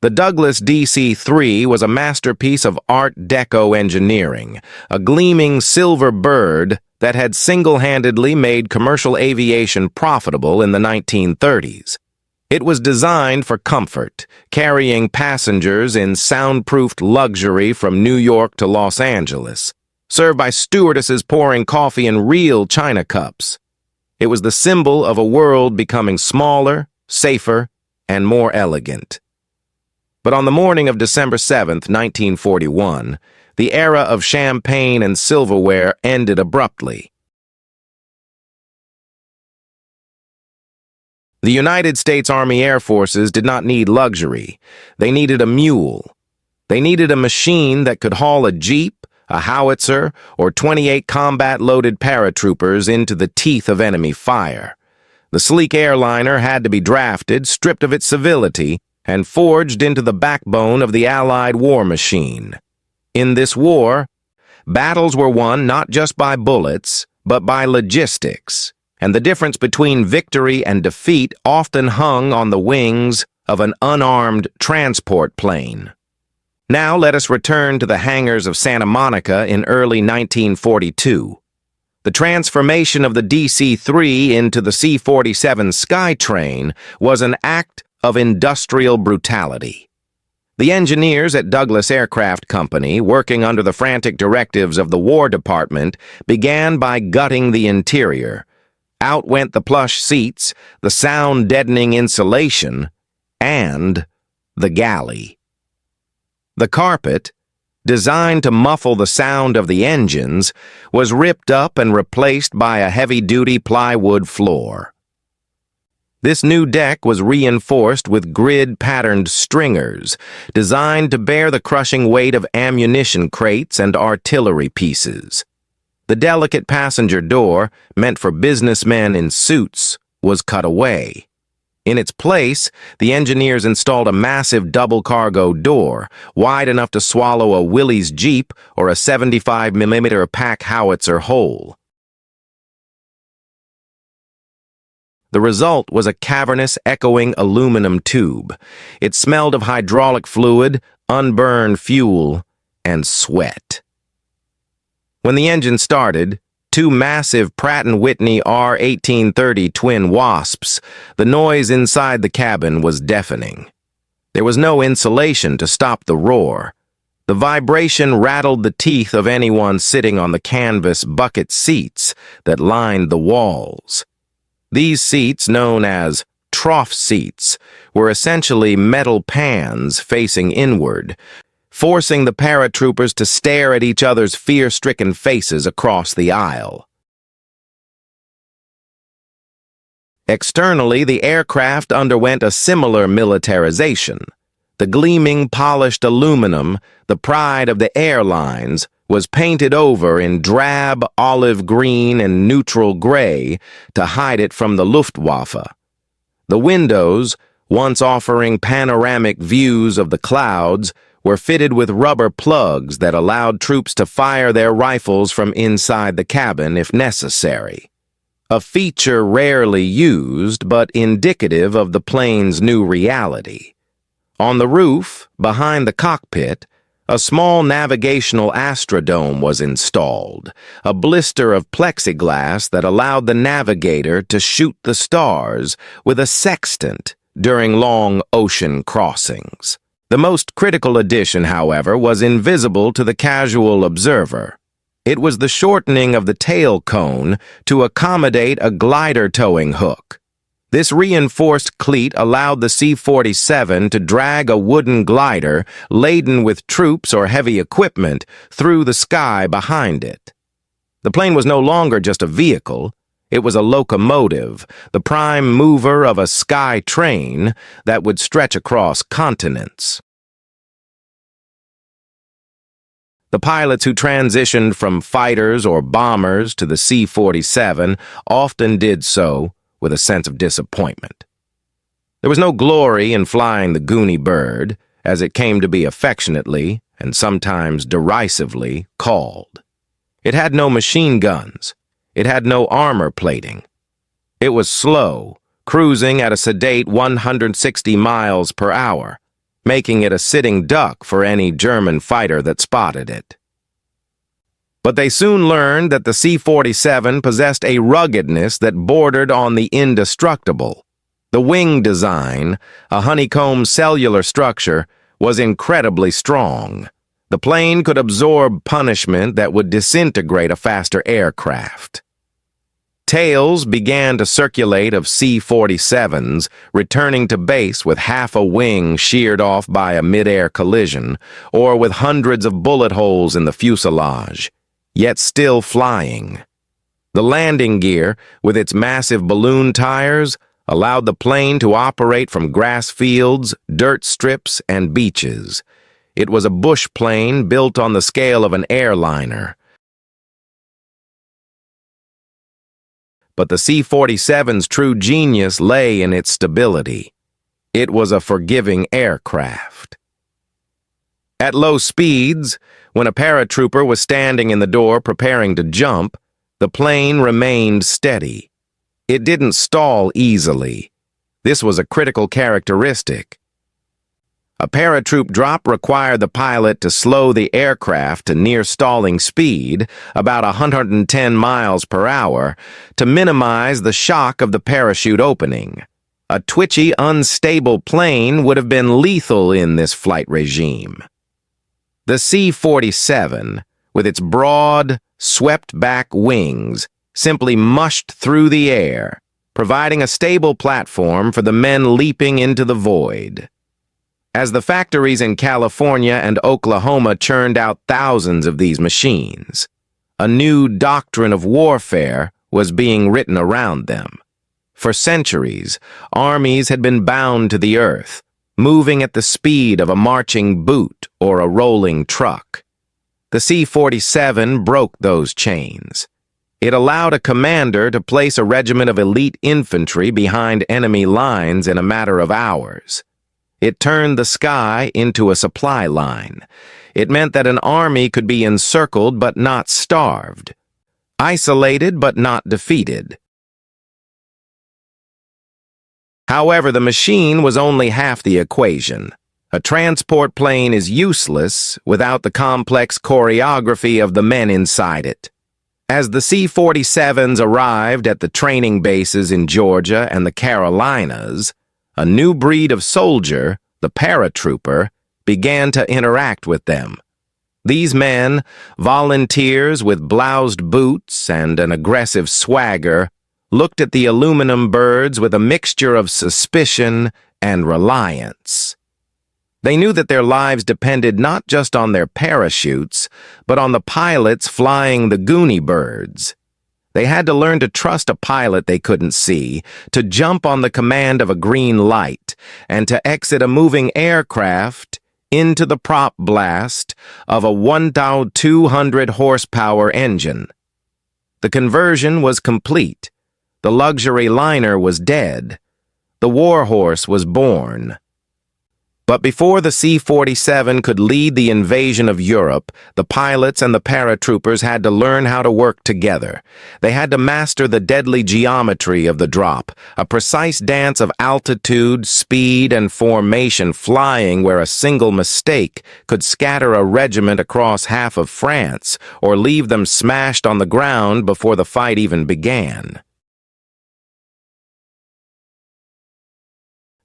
The Douglas DC-3 was a masterpiece of Art Deco engineering, a gleaming silver bird that had single-handedly made commercial aviation profitable in the 1930s. It was designed for comfort, carrying passengers in soundproofed luxury from New York to Los Angeles, served by stewardesses pouring coffee in real china cups. It was the symbol of a world becoming smaller, safer, and more elegant. But on the morning of December 7, 1941, the era of champagne and silverware ended abruptly. The United States Army Air Forces did not need luxury. They needed a mule. They needed a machine that could haul a jeep, a howitzer, or 28 combat-loaded paratroopers into the teeth of enemy fire. The sleek airliner had to be drafted, stripped of its civility, and forged into the backbone of the Allied war machine. In this war, battles were won not just by bullets, but by logistics, and the difference between victory and defeat often hung on the wings of an unarmed transport plane. Now let us return to the hangars of Santa Monica in early 1942. The transformation of the DC-3 into the C-47 Skytrain was an act of industrial brutality. The engineers at Douglas Aircraft Company, working under the frantic directives of the War Department, began by gutting the interior. Out went the plush seats, the sound-deadening insulation, and the galley. The carpet, designed to muffle the sound of the engines, was ripped up and replaced by a heavy-duty plywood floor. This new deck was reinforced with grid-patterned stringers, designed to bear the crushing weight of ammunition crates and artillery pieces. The delicate passenger door, meant for businessmen in suits, was cut away. In its place, the engineers installed a massive double-cargo door, wide enough to swallow a Willys Jeep or a 75mm pack howitzer whole. The result was a cavernous, echoing aluminum tube. It smelled of hydraulic fluid, unburned fuel, and sweat. When the engine started, two massive Pratt & Whitney R-1830 twin Wasps, the noise inside the cabin was deafening. There was no insulation to stop the roar. The vibration rattled the teeth of anyone sitting on the canvas bucket seats that lined the walls. These seats, known as trough seats, were essentially metal pans facing inward, forcing the paratroopers to stare at each other's fear-stricken faces across the aisle. Externally, the aircraft underwent a similar militarization. The gleaming, polished aluminum, the pride of the airlines, was painted over in drab, olive green, and neutral gray to hide it from the Luftwaffe. The windows, once offering panoramic views of the clouds, were fitted with rubber plugs that allowed troops to fire their rifles from inside the cabin if necessary. A feature rarely used, but indicative of the plane's new reality. On the roof, behind the cockpit, a small navigational astrodome was installed, a blister of plexiglass that allowed the navigator to shoot the stars with a sextant during long ocean crossings. The most critical addition, however, was invisible to the casual observer. It was the shortening of the tail cone to accommodate a glider towing hook. This reinforced cleat allowed the C-47 to drag a wooden glider laden with troops or heavy equipment through the sky behind it. The plane was no longer just a vehicle. It was a locomotive, the prime mover of a sky train that would stretch across continents. The pilots who transitioned from fighters or bombers to the C-47 often did so with a sense of disappointment. There was no glory in flying the Goonie bird, as it came to be affectionately and sometimes derisively called. It had no machine guns. It had no armor plating. It was slow, cruising at a sedate 160 miles per hour. making it a sitting duck for any German fighter that spotted it. But they soon learned that the C-47 possessed a ruggedness that bordered on the indestructible. The wing design, a honeycomb cellular structure, was incredibly strong. The plane could absorb punishment that would disintegrate a faster aircraft. Tales began to circulate of C-47s returning to base with half a wing sheared off by a mid-air collision, or with hundreds of bullet holes in the fuselage, yet still flying. The landing gear, with its massive balloon tires, allowed the plane to operate from grass fields, dirt strips, and beaches. It was a bush plane built on the scale of an airliner. But the C-47's true genius lay in its stability. It was a forgiving aircraft. At low speeds, when a paratrooper was standing in the door preparing to jump, the plane remained steady. It didn't stall easily. This was a critical characteristic. A paratroop drop required the pilot to slow the aircraft to near stalling speed, about 110 miles per hour, to minimize the shock of the parachute opening. A twitchy, unstable plane would have been lethal in this flight regime. The C-47, with its broad, swept-back wings, simply mushed through the air, providing a stable platform for the men leaping into the void. As the factories in California and Oklahoma churned out thousands of these machines, a new doctrine of warfare was being written around them. For centuries, armies had been bound to the earth, moving at the speed of a marching boot or a rolling truck. The C-47 broke those chains. It allowed a commander to place a regiment of elite infantry behind enemy lines in a matter of hours. It turned the sky into a supply line. It meant that an army could be encircled but not starved, isolated but not defeated. However, the machine was only half the equation. A transport plane is useless without the complex choreography of the men inside it. As the C-47s arrived at the training bases in Georgia and the Carolinas, a new breed of soldier, the paratrooper, began to interact with them. These men, volunteers with bloused boots and an aggressive swagger, looked at the aluminum birds with a mixture of suspicion and reliance. They knew that their lives depended not just on their parachutes, but on the pilots flying the Goonie birds. They had to learn to trust a pilot they couldn't see, to jump on the command of a green light, and to exit a moving aircraft into the prop blast of a 1,200 horsepower engine. The conversion was complete. The luxury liner was dead. The warhorse was born. But before the C-47 could lead the invasion of Europe, the pilots and the paratroopers had to learn how to work together. They had to master the deadly geometry of the drop, a precise dance of altitude, speed, and formation, flying where a single mistake could scatter a regiment across half of France or leave them smashed on the ground before the fight even began.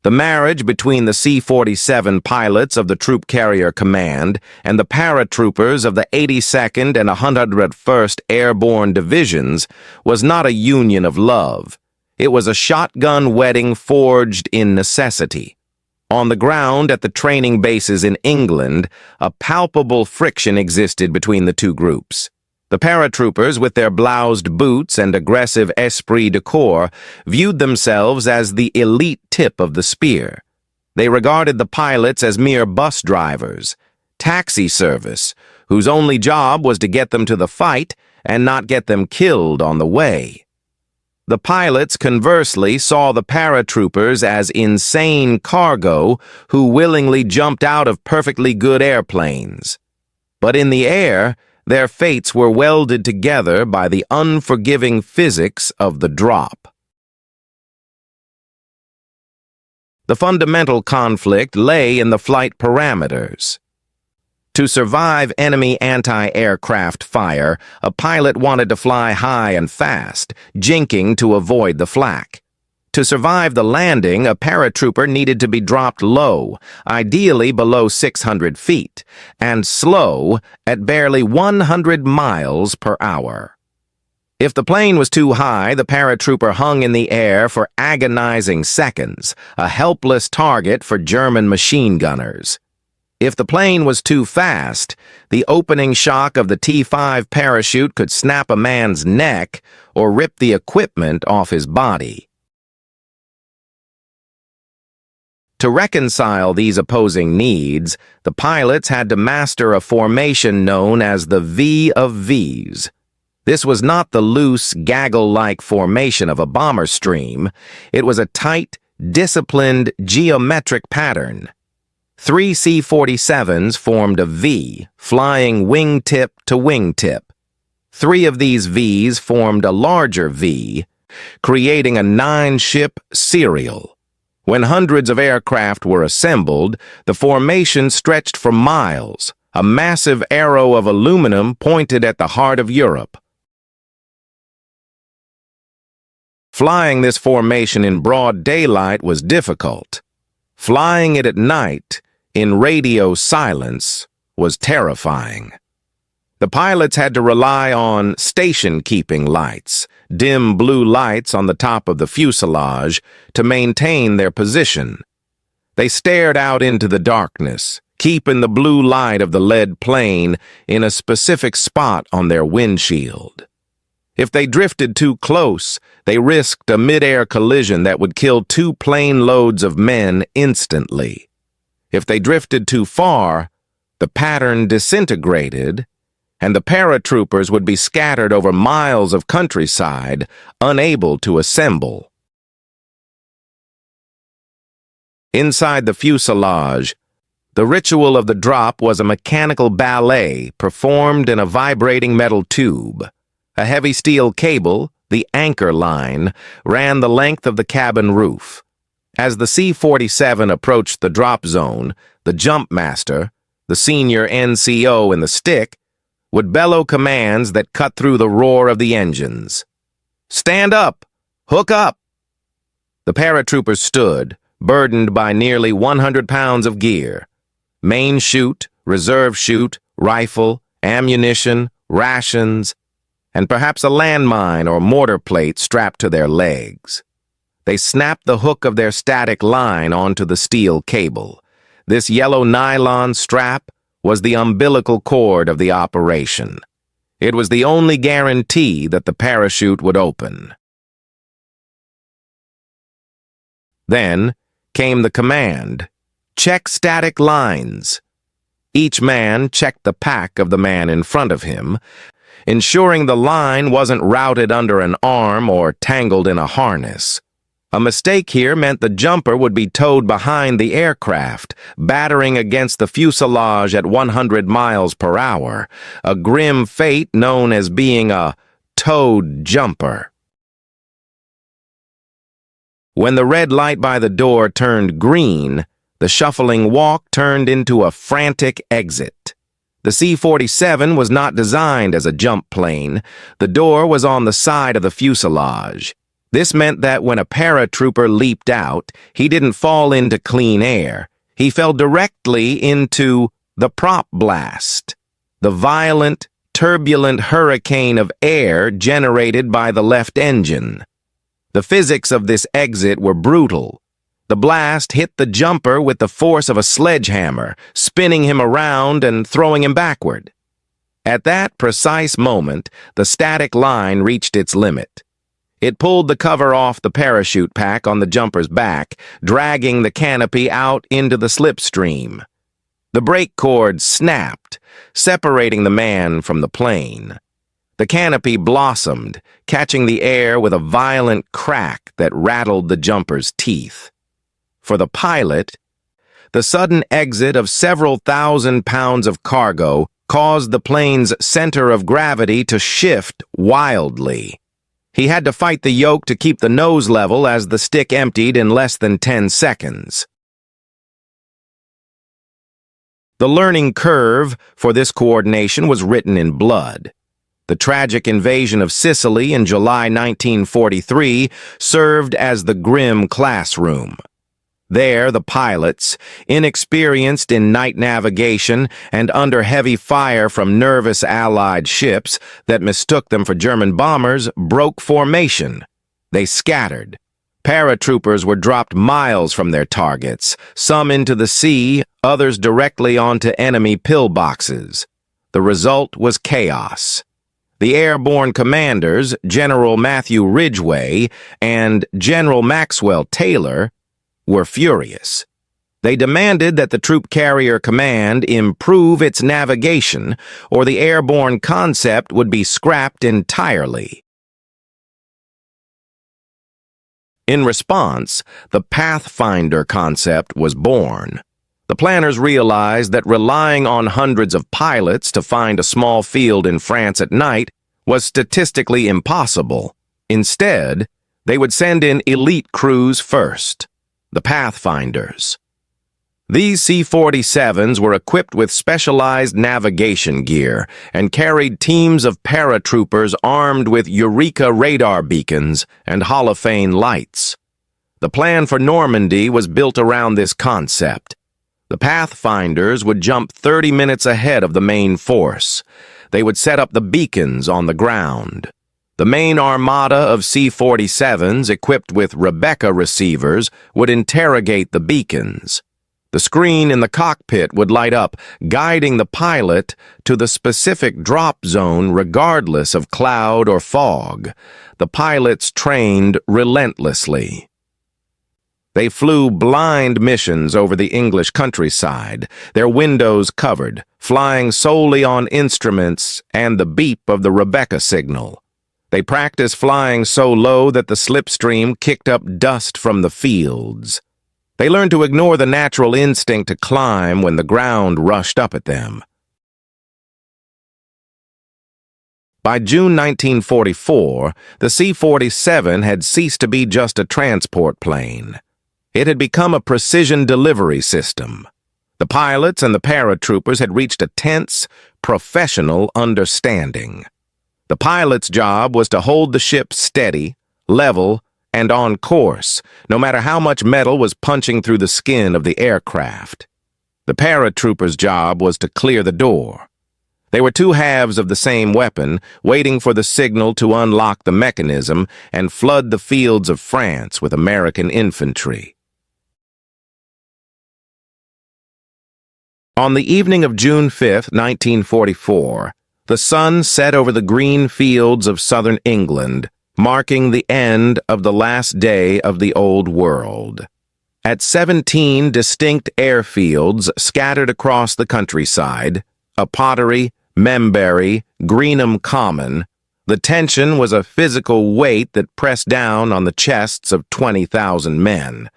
The marriage between the C-47 pilots of the Troop Carrier Command and the paratroopers of the 82nd and 101st Airborne Divisions was not a union of love. It was a shotgun wedding forged in necessity. On the ground at the training bases in England, a palpable friction existed between the two groups. The paratroopers, with their bloused boots and aggressive esprit de corps, viewed themselves as the elite tip of the spear. They regarded the pilots as mere bus drivers, taxi service, whose only job was to get them to the fight and not get them killed on the way. The pilots, conversely, saw the paratroopers as insane cargo who willingly jumped out of perfectly good airplanes. But in the air, their fates were welded together by the unforgiving physics of the drop. The fundamental conflict lay in the flight parameters. To survive enemy anti-aircraft fire, a pilot wanted to fly high and fast, jinking to avoid the flak. To survive the landing, a paratrooper needed to be dropped low, ideally below 600 feet, and slow at barely 100 miles per hour. If the plane was too high, the paratrooper hung in the air for agonizing seconds, a helpless target for German machine gunners. If the plane was too fast, the opening shock of the T-5 parachute could snap a man's neck or rip the equipment off his body. To reconcile these opposing needs, the pilots had to master a formation known as the V of V's. This was not the loose, gaggle-like formation of a bomber stream. It was a tight, disciplined, geometric pattern. 3 C-47s formed a V, flying wingtip to wingtip. 3 of these V's formed a larger V, creating a 9-ship serial. When hundreds of aircraft were assembled, the formation stretched for miles, a massive arrow of aluminum pointed at the heart of Europe. Flying this formation in broad daylight was difficult. Flying it at night, in radio silence, was terrifying. The pilots had to rely on station-keeping lights, dim blue lights on the top of the fuselage, to maintain their position. They stared out into the darkness, keeping the blue light of the lead plane in a specific spot on their windshield. If they drifted too close, they risked a mid-air collision that would kill 2 plane loads of men instantly. If they drifted too far, the pattern disintegrated, and the paratroopers would be scattered over miles of countryside, unable to assemble. Inside the fuselage, the ritual of the drop was a mechanical ballet performed in a vibrating metal tube. A heavy steel cable, the anchor line, ran the length of the cabin roof. As the C-47 approached the drop zone, the jump master, the senior NCO in the stick, would bellow commands that cut through the roar of the engines. "Stand up! Hook up!" The paratroopers stood, burdened by nearly 100 pounds of gear. Main chute, reserve chute, rifle, ammunition, rations, and perhaps a landmine or mortar plate strapped to their legs. They snapped the hook of their static line onto the steel cable. This yellow nylon strap was the umbilical cord of the operation. It was the only guarantee that the parachute would open. Then came the command, "Check static lines." Each man checked the pack of the man in front of him, ensuring the line wasn't routed under an arm or tangled in a harness. A mistake here meant the jumper would be towed behind the aircraft, battering against the fuselage at 100 miles per hour, a grim fate known as being a towed jumper. When the red light by the door turned green, the shuffling walk turned into a frantic exit. The C-47 was not designed as a jump plane. The door was on the side of the fuselage. This meant that when a paratrooper leaped out, he didn't fall into clean air. He fell directly into the prop blast, the violent, turbulent hurricane of air generated by the left engine. The physics of this exit were brutal. The blast hit the jumper with the force of a sledgehammer, spinning him around and throwing him backward. At that precise moment, the static line reached its limit. It pulled the cover off the parachute pack on the jumper's back, dragging the canopy out into the slipstream. The brake cord snapped, separating the man from the plane. The canopy blossomed, catching the air with a violent crack that rattled the jumper's teeth. For the pilot, the sudden exit of several thousand pounds of cargo caused the plane's center of gravity to shift wildly. He had to fight the yoke to keep the nose level as the stick emptied in less than 10 seconds. The learning curve for this coordination was written in blood. The tragic invasion of Sicily in July 1943 served as the grim classroom. There, the pilots, inexperienced in night navigation and under heavy fire from nervous Allied ships that mistook them for German bombers, broke formation. They scattered. Paratroopers were dropped miles from their targets, some into the sea, others directly onto enemy pillboxes. The result was chaos. The airborne commanders, General Matthew Ridgway and General Maxwell Taylor, were furious. They demanded that the Troop Carrier Command improve its navigation, or the airborne concept would be scrapped entirely. In response, the Pathfinder concept was born. The planners realized that relying on hundreds of pilots to find a small field in France at night was statistically impossible. Instead, they would send in elite crews first. The Pathfinders. These C-47s were equipped with specialized navigation gear and carried teams of paratroopers armed with Eureka radar beacons and holophane lights. The plan for Normandy was built around this concept. The Pathfinders would jump 30 minutes ahead of the main force. They would set up the beacons on the ground. The main armada of C-47s, equipped with Rebecca receivers, would interrogate the beacons. The screen in the cockpit would light up, guiding the pilot to the specific drop zone regardless of cloud or fog. The pilots trained relentlessly. They flew blind missions over the English countryside, their windows covered, flying solely on instruments and the beep of the Rebecca signal. They practiced flying so low that the slipstream kicked up dust from the fields. They learned to ignore the natural instinct to climb when the ground rushed up at them. By June 1944, the C-47 had ceased to be just a transport plane. It had become a precision delivery system. The pilots and the paratroopers had reached a tense, professional understanding. The pilot's job was to hold the ship steady, level, and on course, no matter how much metal was punching through the skin of the aircraft. The paratrooper's job was to clear the door. They were two halves of the same weapon, waiting for the signal to unlock the mechanism and flood the fields of France with American infantry. On the evening of June 5, 1944, the sun set over the green fields of southern England, marking the end of the last day of the Old World. At 17 distinct airfields scattered across the countryside, Pottery, Membury, Greenham Common, the tension was a physical weight that pressed down on the chests of 20,000 men.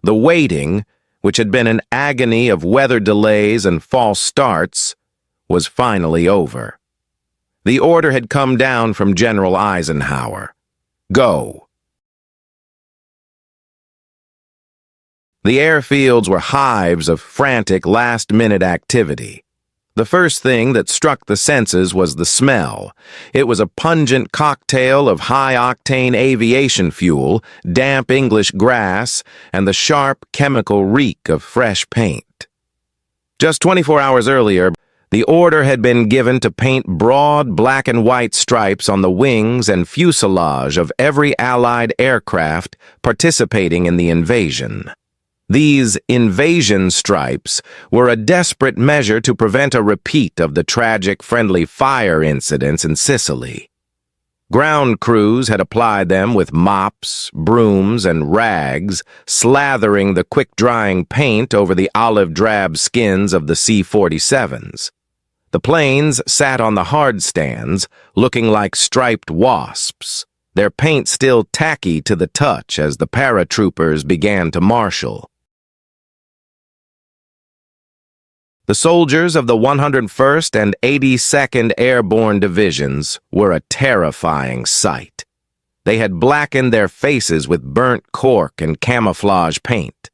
The waiting, which had been an agony of weather delays and false starts, was finally over. The order had come down from General Eisenhower. Go. The airfields were hives of frantic last-minute activity. The first thing that struck the senses was the smell. It was a pungent cocktail of high-octane aviation fuel, damp English grass, and the sharp chemical reek of fresh paint. Just 24 hours earlier, the order had been given to paint broad black and white stripes on the wings and fuselage of every Allied aircraft participating in the invasion. These invasion stripes were a desperate measure to prevent a repeat of the tragic friendly fire incidents in Sicily. Ground crews had applied them with mops, brooms, and rags, slathering the quick-drying paint over the olive-drab skins of the C-47s. The planes sat on the hard stands, looking like striped wasps, their paint still tacky to the touch as the paratroopers began to marshal. The soldiers of the 101st and 82nd Airborne Divisions were a terrifying sight. They had blackened their faces with burnt cork and camouflage paint.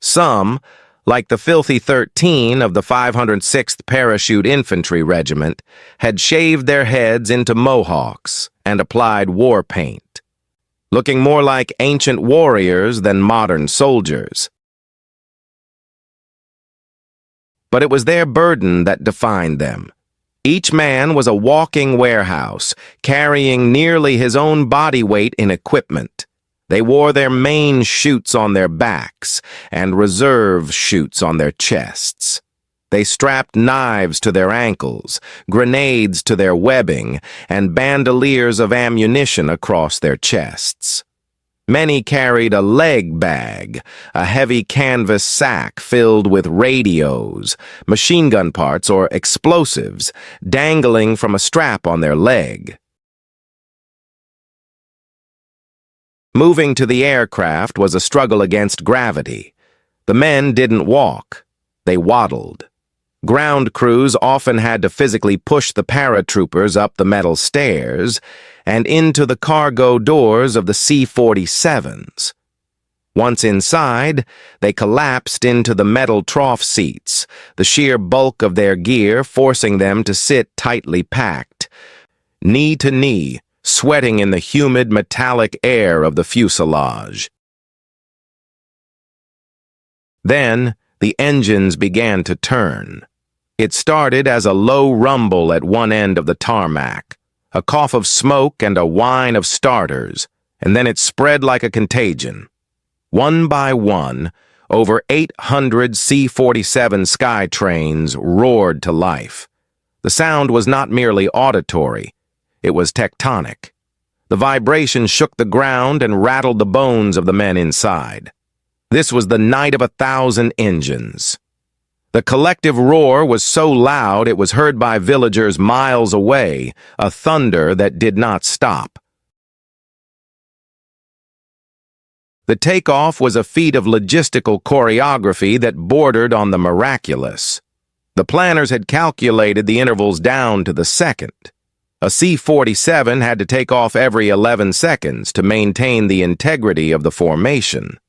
Some, like the filthy 13 of the 506th Parachute Infantry Regiment, had shaved their heads into mohawks and applied war paint, looking more like ancient warriors than modern soldiers. But it was their burden that defined them. Each man was a walking warehouse, carrying nearly his own body weight in equipment. They wore their main chutes on their backs and reserve chutes on their chests. They strapped knives to their ankles, grenades to their webbing, and bandoliers of ammunition across their chests. Many carried a leg bag, a heavy canvas sack filled with radios, machine gun parts, or explosives, dangling from a strap on their leg. Moving to the aircraft was a struggle against gravity. The men didn't walk, they waddled. Ground crews often had to physically push the paratroopers up the metal stairs and into the cargo doors of the C-47s. Once inside, they collapsed into the metal trough seats, the sheer bulk of their gear forcing them to sit tightly packed, knee to knee, sweating in the humid metallic air of the fuselage. Then, the engines began to turn. It started as a low rumble at one end of the tarmac, a cough of smoke and a whine of starters, and then it spread like a contagion. One by one, over 800 C-47 Skytrains roared to life. The sound was not merely auditory, it was tectonic. The vibration shook the ground and rattled the bones of the men inside. This was the night of 1,000 engines. The collective roar was so loud it was heard by villagers miles away, a thunder that did not stop. The takeoff was a feat of logistical choreography that bordered on the miraculous. The planners had calculated the intervals down to the second. A C-47 had to take off every 11 seconds to maintain the integrity of the formation.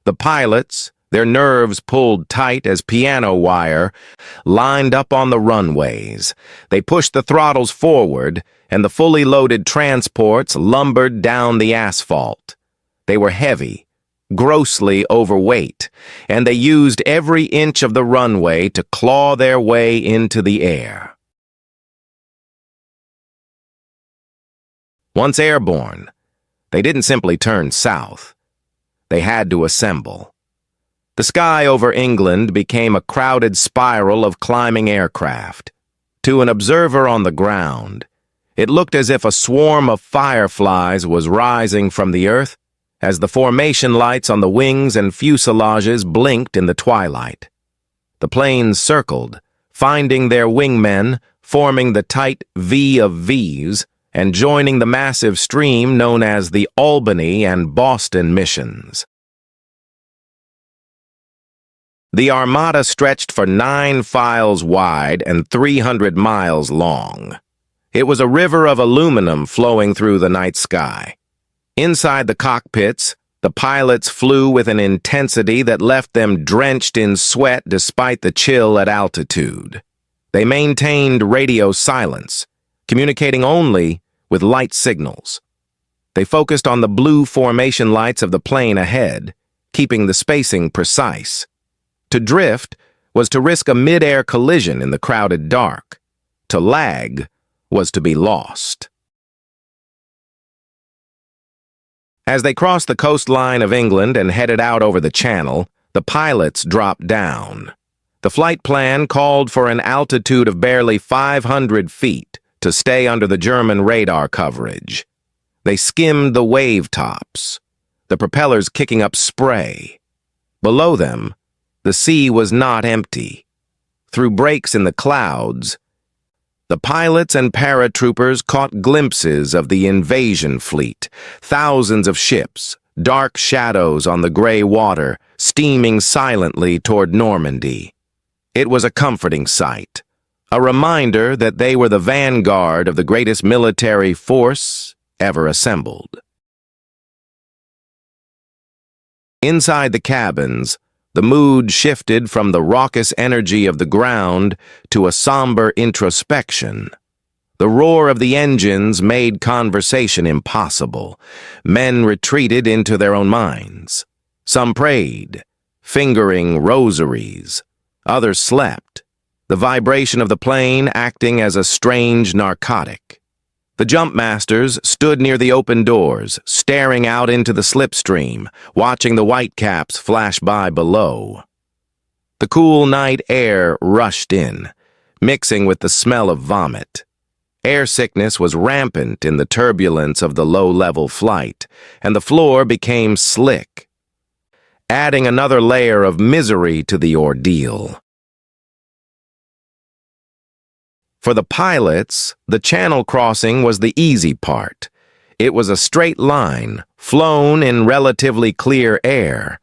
The pilots, their nerves pulled tight as piano wire, lined up on the runways. They pushed the throttles forward, and the fully loaded transports lumbered down the asphalt. They were heavy, grossly overweight, and they used every inch of the runway to claw their way into the air. Once airborne, they didn't simply turn south. They had to assemble. The sky over England became a crowded spiral of climbing aircraft. To an observer on the ground, it looked as if a swarm of fireflies was rising from the earth as the formation lights on the wings and fuselages blinked in the twilight. The planes circled, finding their wingmen, forming the tight V of V's, and joining the massive stream known as the Albany and Boston missions. The armada stretched for 9 files wide and 300 miles long. It was a river of aluminum flowing through the night sky. Inside the cockpits, the pilots flew with an intensity that left them drenched in sweat despite the chill at altitude. They maintained radio silence, communicating only with light signals. They focused on the blue formation lights of the plane ahead, keeping the spacing precise. To drift was to risk a mid-air collision in the crowded dark. To lag was to be lost. As they crossed the coastline of England and headed out over the Channel, the pilots dropped down. The flight plan called for an altitude of barely 500 feet to stay under the German radar coverage. They skimmed the wave tops, the propellers kicking up spray. Below them, the sea was not empty. Through breaks in the clouds, the pilots and paratroopers caught glimpses of the invasion fleet, thousands of ships, dark shadows on the gray water, steaming silently toward Normandy. It was a comforting sight, a reminder that they were the vanguard of the greatest military force ever assembled. Inside the cabins, the mood shifted from the raucous energy of the ground to a somber introspection. The roar of the engines made conversation impossible. Men retreated into their own minds. Some prayed, fingering rosaries. Others slept, the vibration of the plane acting as a strange narcotic. The jumpmasters stood near the open doors, staring out into the slipstream, watching the whitecaps flash by below. The cool night air rushed in, mixing with the smell of vomit. Air sickness was rampant in the turbulence of the low-level flight, and the floor became slick, adding another layer of misery to the ordeal. For the pilots, the channel crossing was the easy part. It was a straight line, flown in relatively clear air.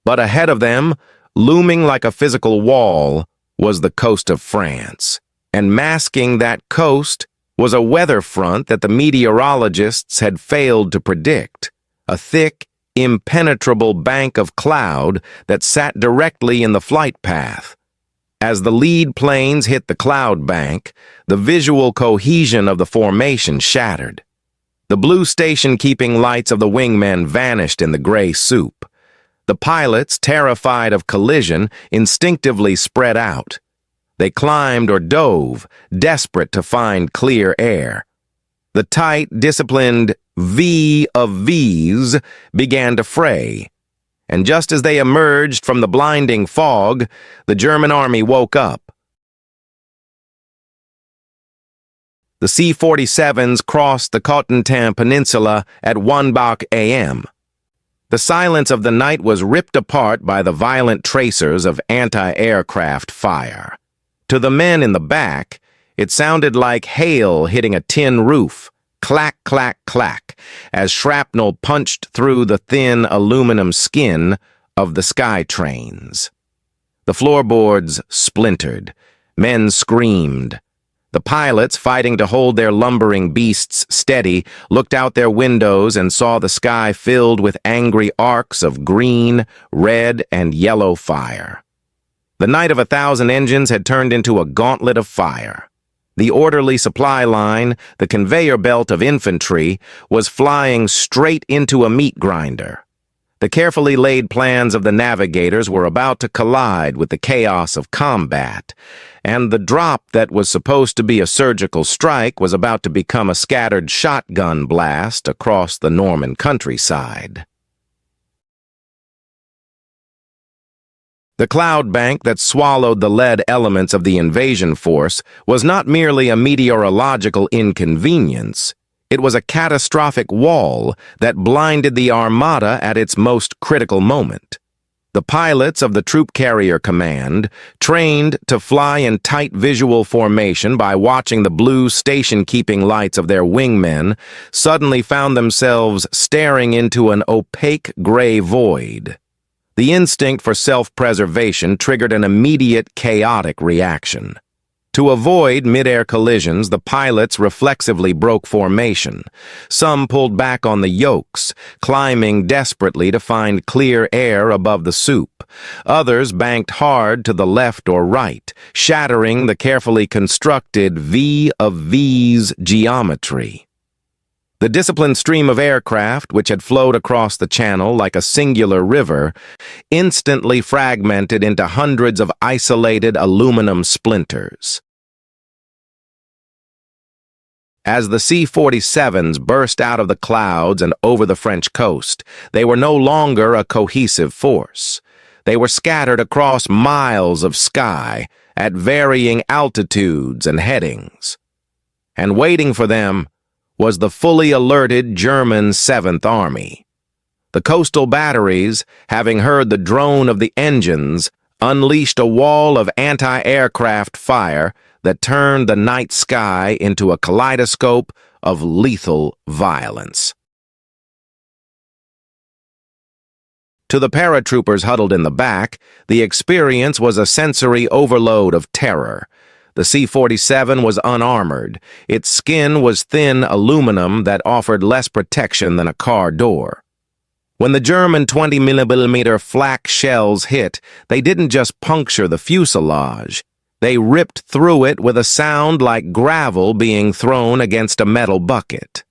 But ahead of them, looming like a physical wall, was the coast of France. And masking that coast was a weather front that the meteorologists had failed to predict. A thick, impenetrable bank of cloud that sat directly in the flight path. As the lead planes hit the cloud bank, the visual cohesion of the formation shattered. The blue station-keeping lights of the wingmen vanished in the gray soup. The pilots, terrified of collision, instinctively spread out. They climbed or dove, desperate to find clear air. The tight, disciplined V of V's began to fray. And just as they emerged from the blinding fog, the German army woke up. The C-47s crossed the Cotentin Peninsula at 1 a.m. The silence of the night was ripped apart by the violent tracers of anti-aircraft fire. To the men in the back, it sounded like hail hitting a tin roof, clack, clack, clack, as shrapnel punched through the thin aluminum skin of the Skytrains. The floorboards splintered. Men screamed. The pilots, fighting to hold their lumbering beasts steady, looked out their windows and saw the sky filled with angry arcs of green, red, and yellow fire. The night of 1,000 engines had turned into a gauntlet of fire. The orderly supply line, the conveyor belt of infantry, was flying straight into a meat grinder. The carefully laid plans of the navigators were about to collide with the chaos of combat, and the drop that was supposed to be a surgical strike was about to become a scattered shotgun blast across the Norman countryside. The cloud bank that swallowed the lead elements of the invasion force was not merely a meteorological inconvenience. It was a catastrophic wall that blinded the armada at its most critical moment. The pilots of the Troop Carrier Command, trained to fly in tight visual formation by watching the blue station-keeping lights of their wingmen, suddenly found themselves staring into an opaque gray void. The instinct for self-preservation triggered an immediate, chaotic reaction. To avoid mid-air collisions, the pilots reflexively broke formation. Some pulled back on the yokes, climbing desperately to find clear air above the soup. Others banked hard to the left or right, shattering the carefully constructed V of V's geometry. The disciplined stream of aircraft, which had flowed across the channel like a singular river, instantly fragmented into hundreds of isolated aluminum splinters. As the C-47s burst out of the clouds and over the French coast, they were no longer a cohesive force. They were scattered across miles of sky at varying altitudes and headings. And waiting for them was the fully alerted German 7th Army. The coastal batteries, having heard the drone of the engines, unleashed a wall of anti-aircraft fire that turned the night sky into a kaleidoscope of lethal violence. To the paratroopers huddled in the back, the experience was a sensory overload of terror. The C-47 was unarmored. Its skin was thin aluminum that offered less protection than a car door. When the German 20mm flak shells hit, they didn't just puncture the fuselage. They ripped through it with a sound like gravel being thrown against a metal bucket.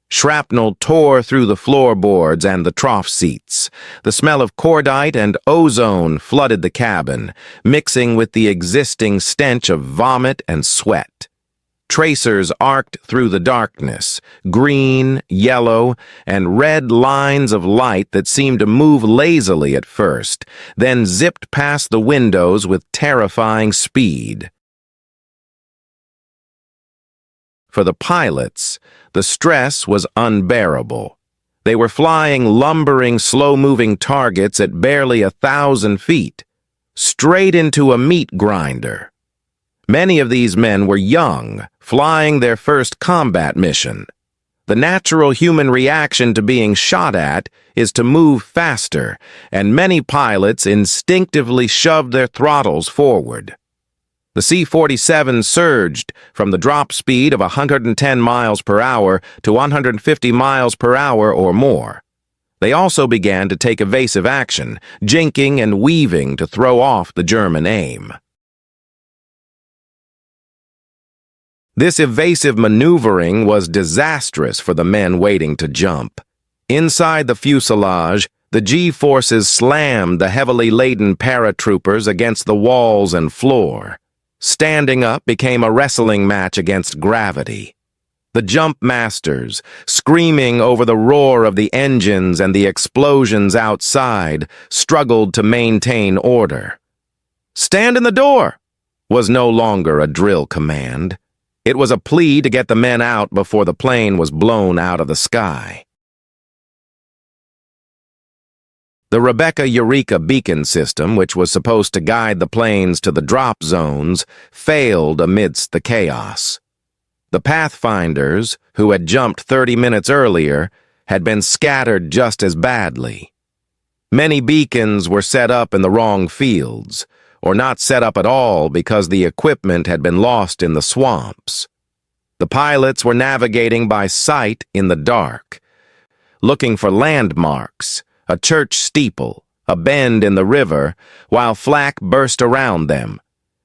Shrapnel tore through the floorboards and the trough seats. The smell of cordite and ozone flooded the cabin, mixing with the existing stench of vomit and sweat. Tracers arced through the darkness, green, yellow, and red lines of light that seemed to move lazily at first, then zipped past the windows with terrifying speed. For the pilots, the stress was unbearable. They were flying lumbering, slow-moving targets at barely 1,000 feet, straight into a meat grinder. Many of these men were young, flying their first combat mission. The natural human reaction to being shot at is to move faster, and many pilots instinctively shoved their throttles forward. The C-47 surged from the drop speed of 110 miles per hour to 150 miles per hour or more. They also began to take evasive action, jinking and weaving to throw off the German aim. This evasive maneuvering was disastrous for the men waiting to jump. Inside the fuselage, the G-forces slammed the heavily laden paratroopers against the walls and floor. Standing up became a wrestling match against gravity. The jump masters, screaming over the roar of the engines and the explosions outside, struggled to maintain order. "Stand in the door!" was no longer a drill command. It was a plea to get the men out before the plane was blown out of the sky. The Rebecca-Eureka beacon system, which was supposed to guide the planes to the drop zones, failed amidst the chaos. The pathfinders, who had jumped 30 minutes earlier, had been scattered just as badly. Many beacons were set up in the wrong fields, or not set up at all because the equipment had been lost in the swamps. The pilots were navigating by sight in the dark, looking for landmarks, a church steeple, a bend in the river, while flak burst around them.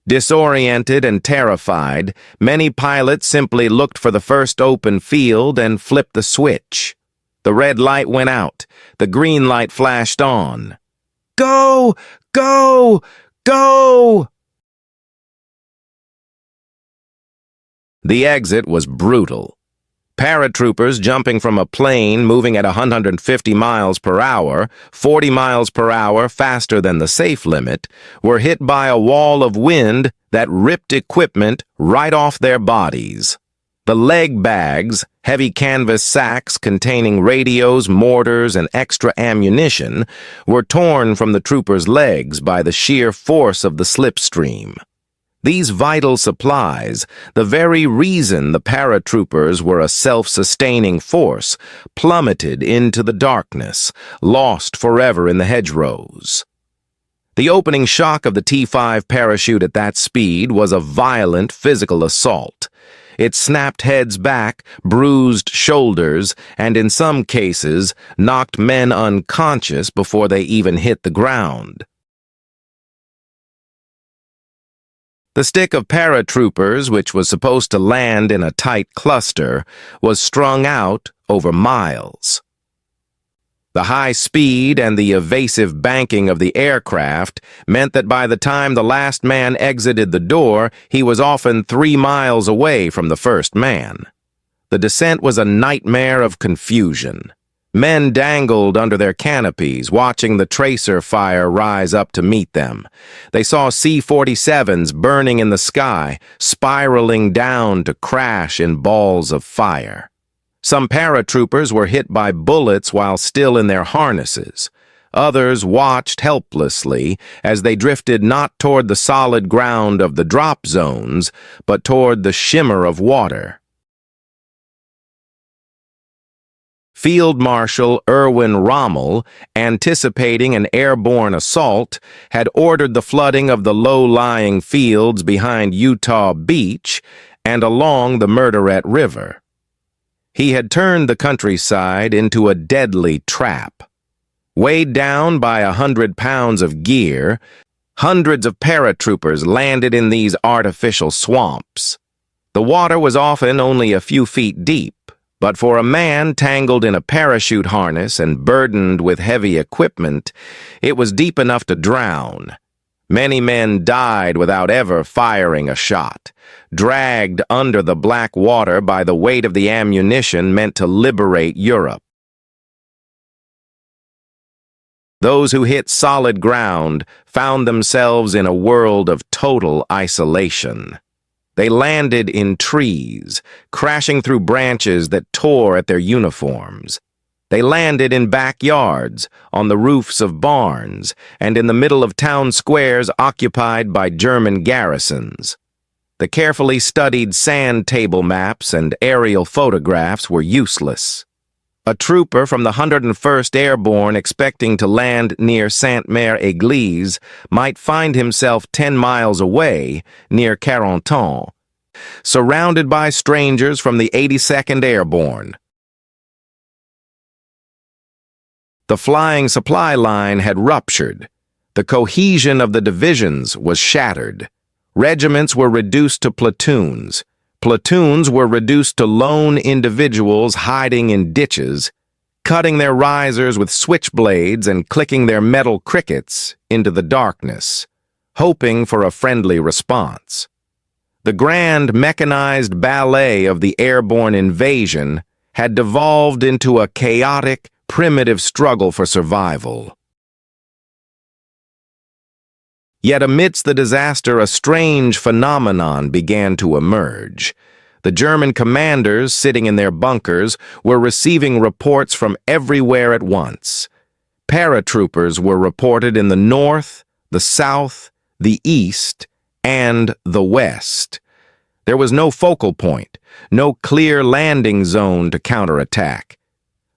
Disoriented and terrified, many pilots simply looked for the first open field and flipped the switch. The red light went out. The green light flashed on. "Go! Go! Go!" The exit was brutal. Paratroopers jumping from a plane moving at 150 miles per hour, 40 miles per hour faster than the safe limit, were hit by a wall of wind that ripped equipment right off their bodies. The leg bags, heavy canvas sacks containing radios, mortars, and extra ammunition, were torn from the troopers' legs by the sheer force of the slipstream. These vital supplies, the very reason the paratroopers were a self-sustaining force, plummeted into the darkness, lost forever in the hedgerows. The opening shock of the T-5 parachute at that speed was a violent physical assault. It snapped heads back, bruised shoulders, and in some cases knocked men unconscious before they even hit the ground. The stick of paratroopers, which was supposed to land in a tight cluster, was strung out over miles. The high speed and the evasive banking of the aircraft meant that by the time the last man exited the door, he was often 3 miles away from the first man. The descent was a nightmare of confusion. Men dangled under their canopies, watching the tracer fire rise up to meet them. They saw C-47s burning in the sky, spiraling down to crash in balls of fire. Some paratroopers were hit by bullets while still in their harnesses. Others watched helplessly as they drifted not toward the solid ground of the drop zones, but toward the shimmer of water. Field Marshal Erwin Rommel, anticipating an airborne assault, had ordered the flooding of the low-lying fields behind Utah Beach and along the Murderette River. He had turned the countryside into a deadly trap. Weighed down by 100 pounds of gear, hundreds of paratroopers landed in these artificial swamps. The water was often only a few feet deep, but for a man tangled in a parachute harness and burdened with heavy equipment, it was deep enough to drown. Many men died without ever firing a shot, dragged under the black water by the weight of the ammunition meant to liberate Europe. Those who hit solid ground found themselves in a world of total isolation. They landed in trees, crashing through branches that tore at their uniforms. They landed in backyards, on the roofs of barns, and in the middle of town squares occupied by German garrisons. The carefully studied sand table maps and aerial photographs were useless. A trooper from the 101st Airborne expecting to land near Sainte-Mère-Église might find himself 10 miles away, near Carentan, surrounded by strangers from the 82nd Airborne. The flying supply line had ruptured. The cohesion of the divisions was shattered. Regiments were reduced to platoons. Platoons were reduced to lone individuals hiding in ditches, cutting their risers with switchblades and clicking their metal crickets into the darkness, hoping for a friendly response. The grand mechanized ballet of the airborne invasion had devolved into a chaotic, primitive struggle for survival. Yet amidst the disaster, a strange phenomenon began to emerge. The German commanders, sitting in their bunkers, were receiving reports from everywhere at once. Paratroopers were reported in the north, the south, the east, and the west. There was no focal point, no clear landing zone to counterattack.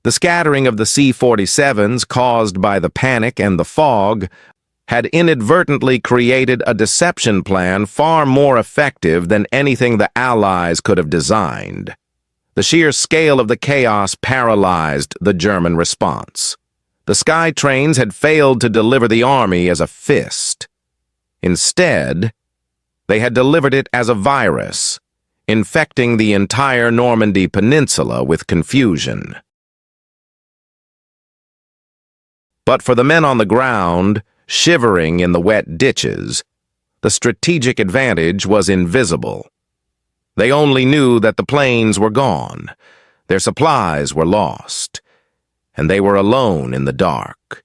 The scattering of the C-47s caused by the panic and the fog had inadvertently created a deception plan far more effective than anything the Allies could have designed. The sheer scale of the chaos paralyzed the German response. The Skytrains had failed to deliver the army as a fist. Instead, they had delivered it as a virus, infecting the entire Normandy peninsula with confusion. But for the men on the ground, shivering in the wet ditches, the strategic advantage was invisible. They only knew that the planes were gone, their supplies were lost, and they were alone in the dark.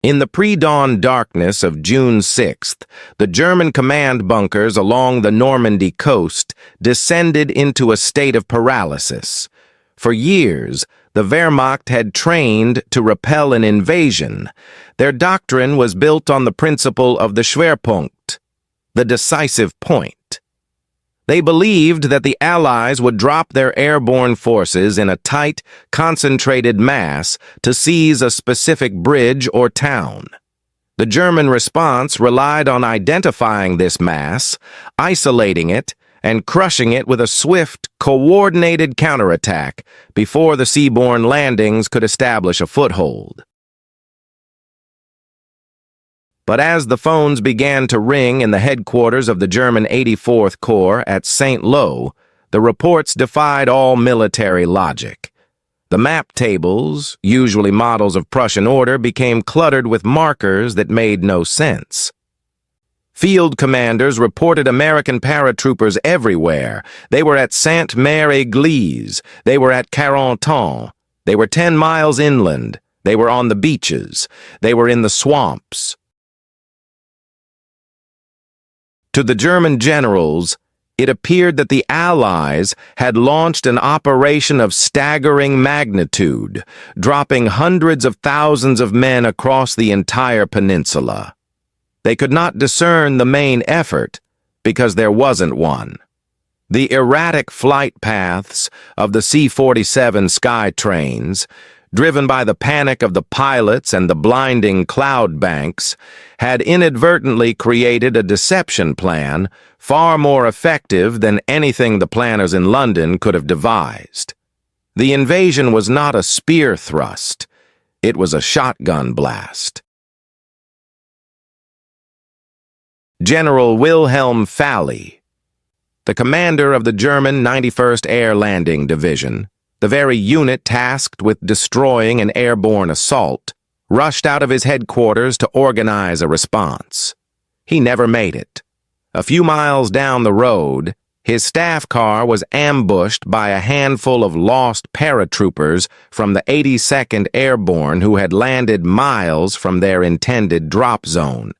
In the pre-dawn darkness of June 6th, the German command bunkers along the Normandy coast descended into a state of paralysis. For years, the Wehrmacht had trained to repel an invasion. Their doctrine was built on the principle of the Schwerpunkt, the decisive point. They believed that the Allies would drop their airborne forces in a tight, concentrated mass to seize a specific bridge or town. The German response relied on identifying this mass, isolating it, and crushing it with a swift, coordinated counterattack before the seaborne landings could establish a foothold. But as the phones began to ring in the headquarters of the German 84th Corps at Saint-Lô, the reports defied all military logic. The map tables, usually models of Prussian order, became cluttered with markers that made no sense. Field commanders reported American paratroopers everywhere. They were at Sainte-Mère-Église. They were at Carentan. They were 10 miles inland. They were on the beaches. They were in the swamps. To the German generals, it appeared that the Allies had launched an operation of staggering magnitude, dropping hundreds of thousands of men across the entire peninsula. They could not discern the main effort because there wasn't one. The erratic flight paths of the C-47 Skytrains, driven by the panic of the pilots and the blinding cloud banks, had inadvertently created a deception plan far more effective than anything the planners in London could have devised. The invasion was not a spear thrust, it was a shotgun blast. General Wilhelm Falley, the commander of the German 91st Air Landing Division, the very unit tasked with destroying an airborne assault, rushed out of his headquarters to organize a response. He never made it. A few miles down the road, his staff car was ambushed by a handful of lost paratroopers from the 82nd Airborne who had landed miles from their intended drop zone.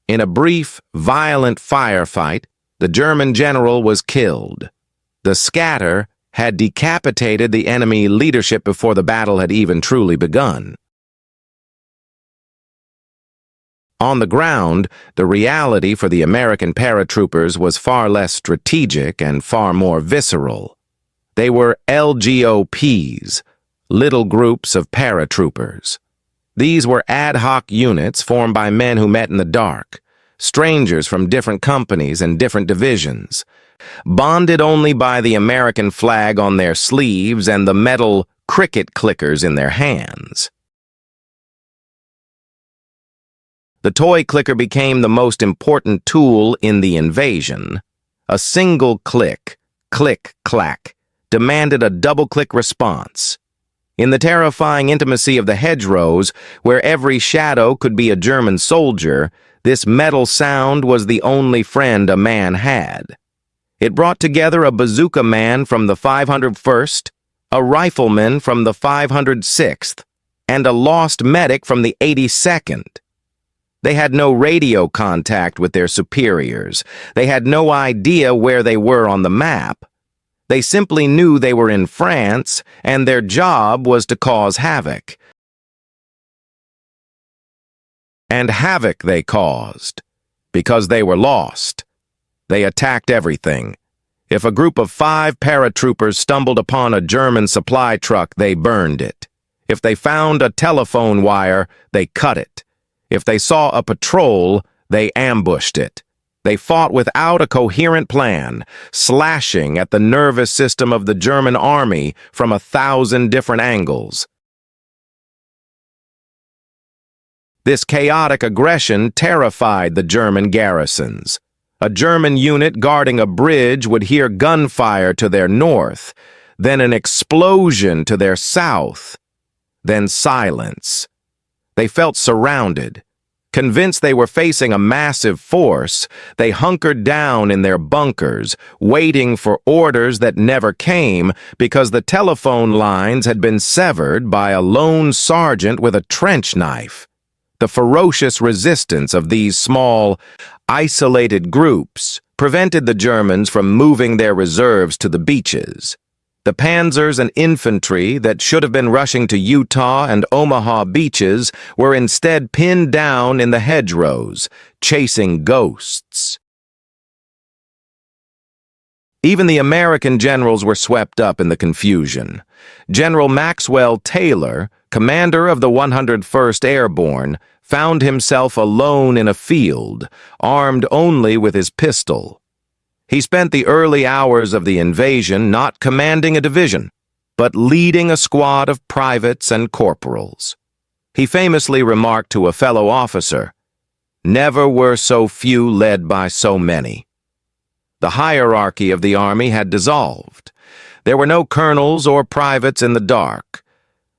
In a brief, violent firefight, the German general was killed. The scatter had decapitated the enemy leadership before the battle had even truly begun. On the ground, the reality for the American paratroopers was far less strategic and far more visceral. They were LGOPs, little groups of paratroopers. These were ad hoc units formed by men who met in the dark, strangers from different companies and different divisions, bonded only by the American flag on their sleeves and the metal cricket clickers in their hands. The toy clicker became the most important tool in the invasion. A single click, click-clack, demanded a double-click response. In the terrifying intimacy of the hedgerows, where every shadow could be a German soldier, this metal sound was the only friend a man had. It brought together a bazooka man from the 501st, a rifleman from the 506th, and a lost medic from the 82nd. They had no radio contact with their superiors. They had no idea where they were on the map. They simply knew they were in France, and their job was to cause havoc. And havoc they caused, because they were lost. They attacked everything. If a group of 5 paratroopers stumbled upon a German supply truck, they burned it. If they found a telephone wire, they cut it. If they saw a patrol, they ambushed it. They fought without a coherent plan, slashing at the nervous system of the German army from 1,000 different angles. This chaotic aggression terrified the German garrisons. A German unit guarding a bridge would hear gunfire to their north, then an explosion to their south, then silence. They felt surrounded. Convinced they were facing a massive force, they hunkered down in their bunkers, waiting for orders that never came because the telephone lines had been severed by a lone sergeant with a trench knife. The ferocious resistance of these small, isolated groups prevented the Germans from moving their reserves to the beaches. The panzers and infantry that should have been rushing to Utah and Omaha beaches were instead pinned down in the hedgerows, chasing ghosts. Even the American generals were swept up in the confusion. General Maxwell Taylor, commander of the 101st Airborne, found himself alone in a field, armed only with his pistol. He spent the early hours of the invasion not commanding a division, but leading a squad of privates and corporals. He famously remarked to a fellow officer, "Never were so few led by so many." The hierarchy of the army had dissolved. There were no colonels or privates in the dark.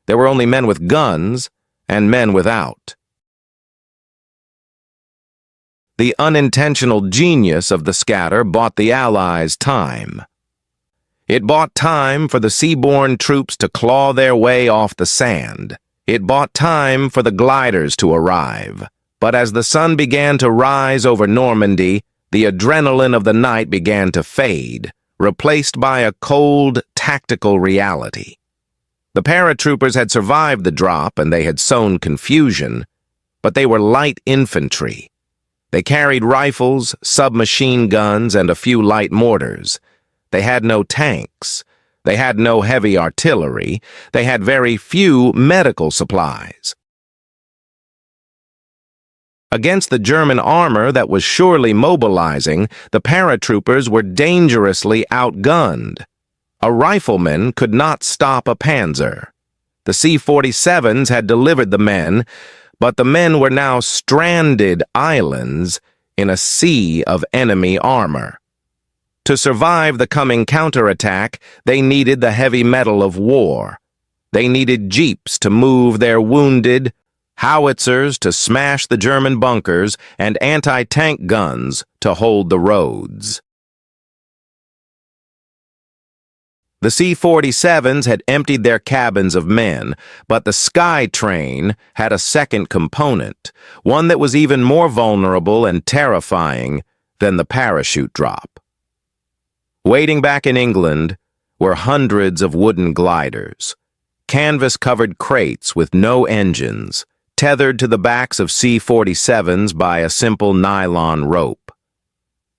There were only men with guns and men without. The unintentional genius of the scatter bought the Allies time. It bought time for the seaborne troops to claw their way off the sand. It bought time for the gliders to arrive. But as the sun began to rise over Normandy, the adrenaline of the night began to fade, replaced by a cold, tactical reality. The paratroopers had survived the drop and they had sown confusion, but they were light infantry. They carried rifles, submachine guns, and a few light mortars. They had no tanks, They had no heavy artillery. They had very few medical supplies. Against the German armor that was surely mobilizing, the paratroopers were dangerously outgunned. A rifleman could not stop a panzer. The C-47s had delivered the men, but the men were now stranded islands in a sea of enemy armor. To survive the coming counterattack, they needed the heavy metal of war. They needed jeeps to move their wounded, howitzers to smash the German bunkers, and anti-tank guns to hold the roads. The C-47s had emptied their cabins of men, but the Skytrain had a second component, one that was even more vulnerable and terrifying than the parachute drop. Waiting back in England were hundreds of wooden gliders, canvas-covered crates with no engines, tethered to the backs of C-47s by a simple nylon rope.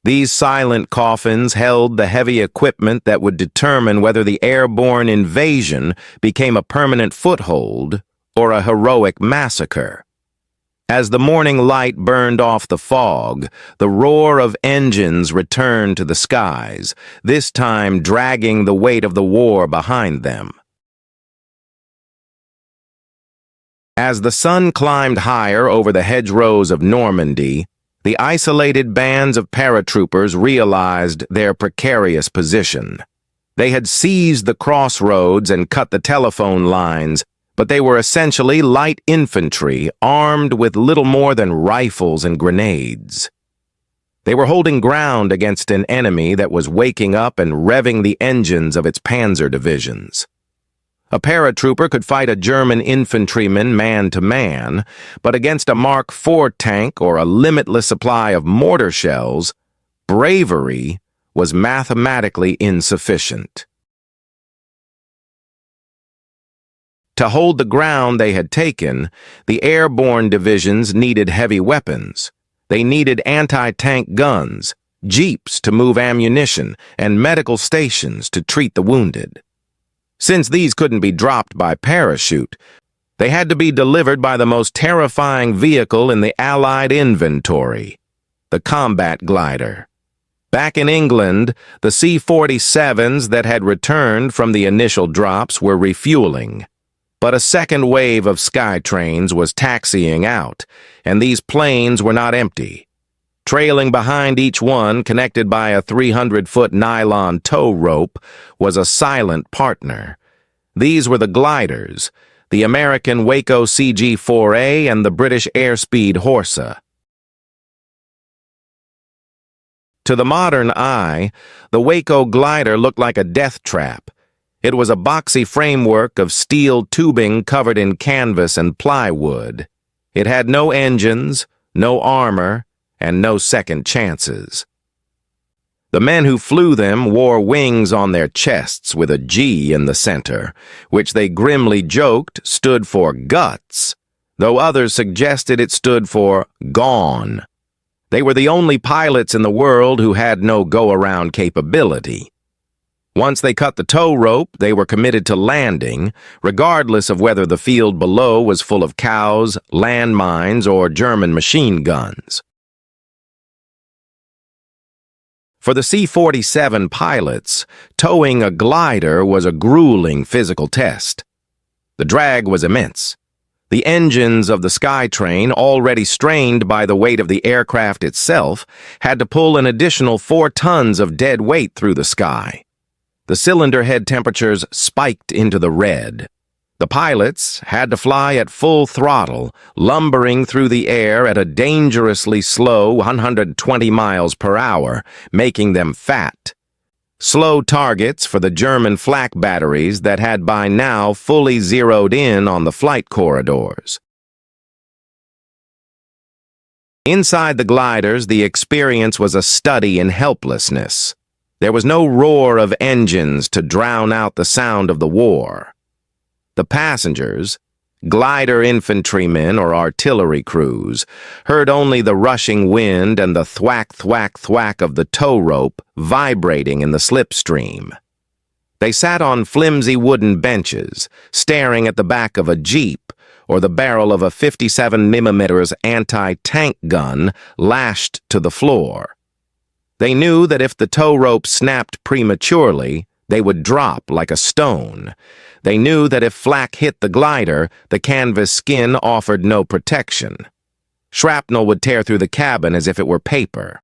These silent coffins held the heavy equipment that would determine whether the airborne invasion became a permanent foothold or a heroic massacre. As the morning light burned off the fog, the roar of engines returned to the skies, this time dragging the weight of the war behind them. As the sun climbed higher over the hedgerows of Normandy, the isolated bands of paratroopers realized their precarious position. They had seized the crossroads and cut the telephone lines, but they were essentially light infantry armed with little more than rifles and grenades. They were holding ground against an enemy that was waking up and revving the engines of its panzer divisions. A paratrooper could fight a German infantryman man-to-man, but against a Mark IV tank or a limitless supply of mortar shells, bravery was mathematically insufficient. To hold the ground they had taken, the airborne divisions needed heavy weapons. They needed anti-tank guns, jeeps to move ammunition, and medical stations to treat the wounded. Since these couldn't be dropped by parachute, they had to be delivered by the most terrifying vehicle in the Allied inventory, the combat glider. Back in England, the C-47s that had returned from the initial drops were refueling. But a second wave of Skytrains was taxiing out, and these planes were not empty. Trailing behind each one, connected by a 300-foot nylon tow rope, was a silent partner. These were the gliders, the American Waco CG-4A and the British Airspeed Horsa. To the modern eye, the Waco glider looked like a death trap. It was a boxy framework of steel tubing covered in canvas and plywood. It had no engines, no armor, and no second chances. The men who flew them wore wings on their chests with a G in the center, which they grimly joked stood for guts, though others suggested it stood for gone. They were the only pilots in the world who had no go-around capability. Once they cut the tow rope, they were committed to landing, regardless of whether the field below was full of cows, landmines, or German machine guns. For the C-47 pilots, towing a glider was a grueling physical test. The drag was immense. The engines of the Skytrain, already strained by the weight of the aircraft itself, had to pull an additional 4 tons of dead weight through the sky. The cylinder head temperatures spiked into the red. The pilots had to fly at full throttle, lumbering through the air at a dangerously slow 120 miles per hour, making them fat. Slow targets for the German flak batteries that had by now fully zeroed in on the flight corridors. Inside the gliders, the experience was a study in helplessness. There was no roar of engines to drown out the sound of the war. The passengers, glider infantrymen or artillery crews, heard only the rushing wind and the thwack, thwack, thwack of the tow rope vibrating in the slipstream. They sat on flimsy wooden benches, staring at the back of a jeep or the barrel of a 57mm anti-tank gun lashed to the floor. They knew that if the tow rope snapped prematurely, they would drop like a stone. They knew that if flak hit the glider, the canvas skin offered no protection. Shrapnel would tear through the cabin as if it were paper.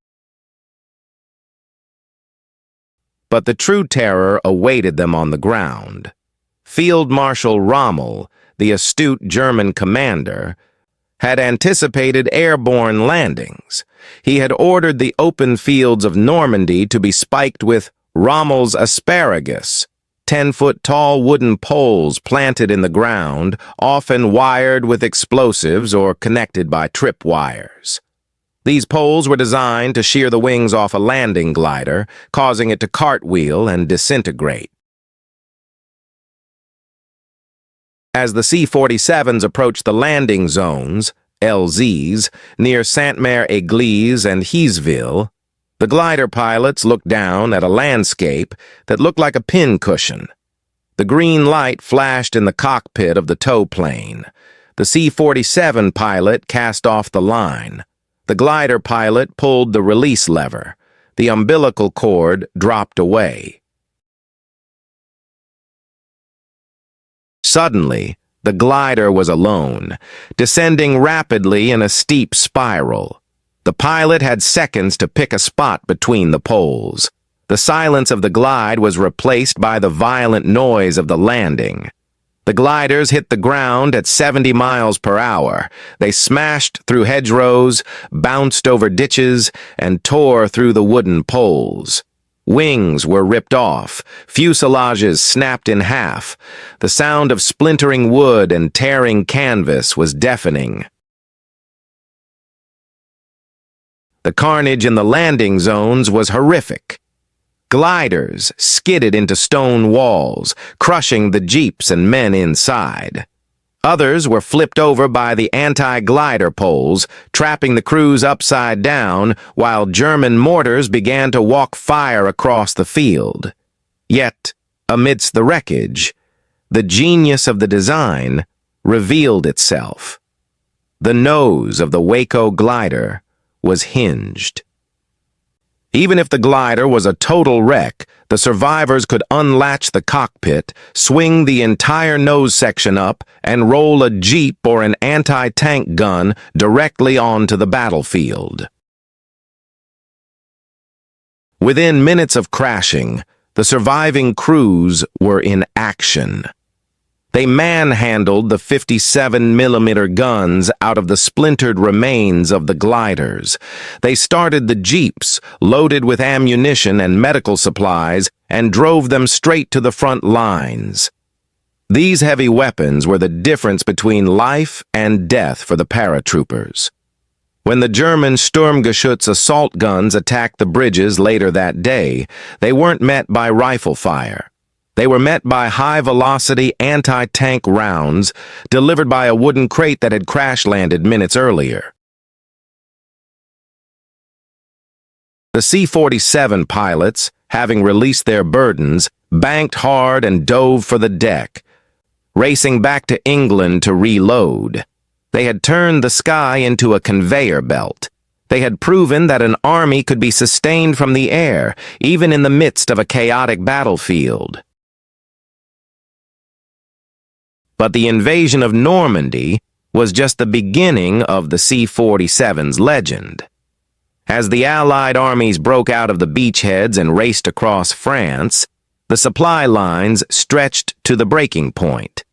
But the true terror awaited them on the ground. Field Marshal Rommel, the astute German commander, had anticipated airborne landings. He had ordered the open fields of Normandy to be spiked with Rommel's asparagus, 10-foot-tall wooden poles planted in the ground, often wired with explosives or connected by tripwires. These poles were designed to shear the wings off a landing glider, causing it to cartwheel and disintegrate. As the C-47s approached the landing zones, LZs, near Sainte-Mère-Église and Heesville, the glider pilots looked down at a landscape that looked like a pincushion. The green light flashed in the cockpit of the tow plane. The C-47 pilot cast off the line. The glider pilot pulled the release lever. The umbilical cord dropped away. Suddenly, the glider was alone, descending rapidly in a steep spiral. The pilot had seconds to pick a spot between the poles. The silence of the glide was replaced by the violent noise of the landing. The gliders hit the ground at 70 miles per hour. They smashed through hedgerows, bounced over ditches, and tore through the wooden poles. Wings were ripped off, fuselages snapped in half. The sound of splintering wood and tearing canvas was deafening. The carnage in the landing zones was horrific. Gliders skidded into stone walls, crushing the jeeps and men inside. Others were flipped over by the anti-glider poles, trapping the crews upside down, while German mortars began to walk fire across the field. Yet, amidst the wreckage, the genius of the design revealed itself. The nose of the Waco glider was hinged. Even if the glider was a total wreck, the survivors could unlatch the cockpit, swing the entire nose section up, and roll a jeep or an anti-tank gun directly onto the battlefield. Within minutes of crashing, the surviving crews were in action. They manhandled the 57mm guns out of the splintered remains of the gliders. They started the jeeps, loaded with ammunition and medical supplies, and drove them straight to the front lines. These heavy weapons were the difference between life and death for the paratroopers. When the German Sturmgeschütz assault guns attacked the bridges later that day, they weren't met by rifle fire. They were met by high-velocity anti-tank rounds delivered by a wooden crate that had crash-landed minutes earlier. The C-47 pilots, having released their burdens, banked hard and dove for the deck, racing back to England to reload. They had turned the sky into a conveyor belt. They had proven that an army could be sustained from the air, even in the midst of a chaotic battlefield. But the invasion of Normandy was just the beginning of the C-47's legend. As the Allied armies broke out of the beachheads and raced across France, the supply lines stretched to the breaking point.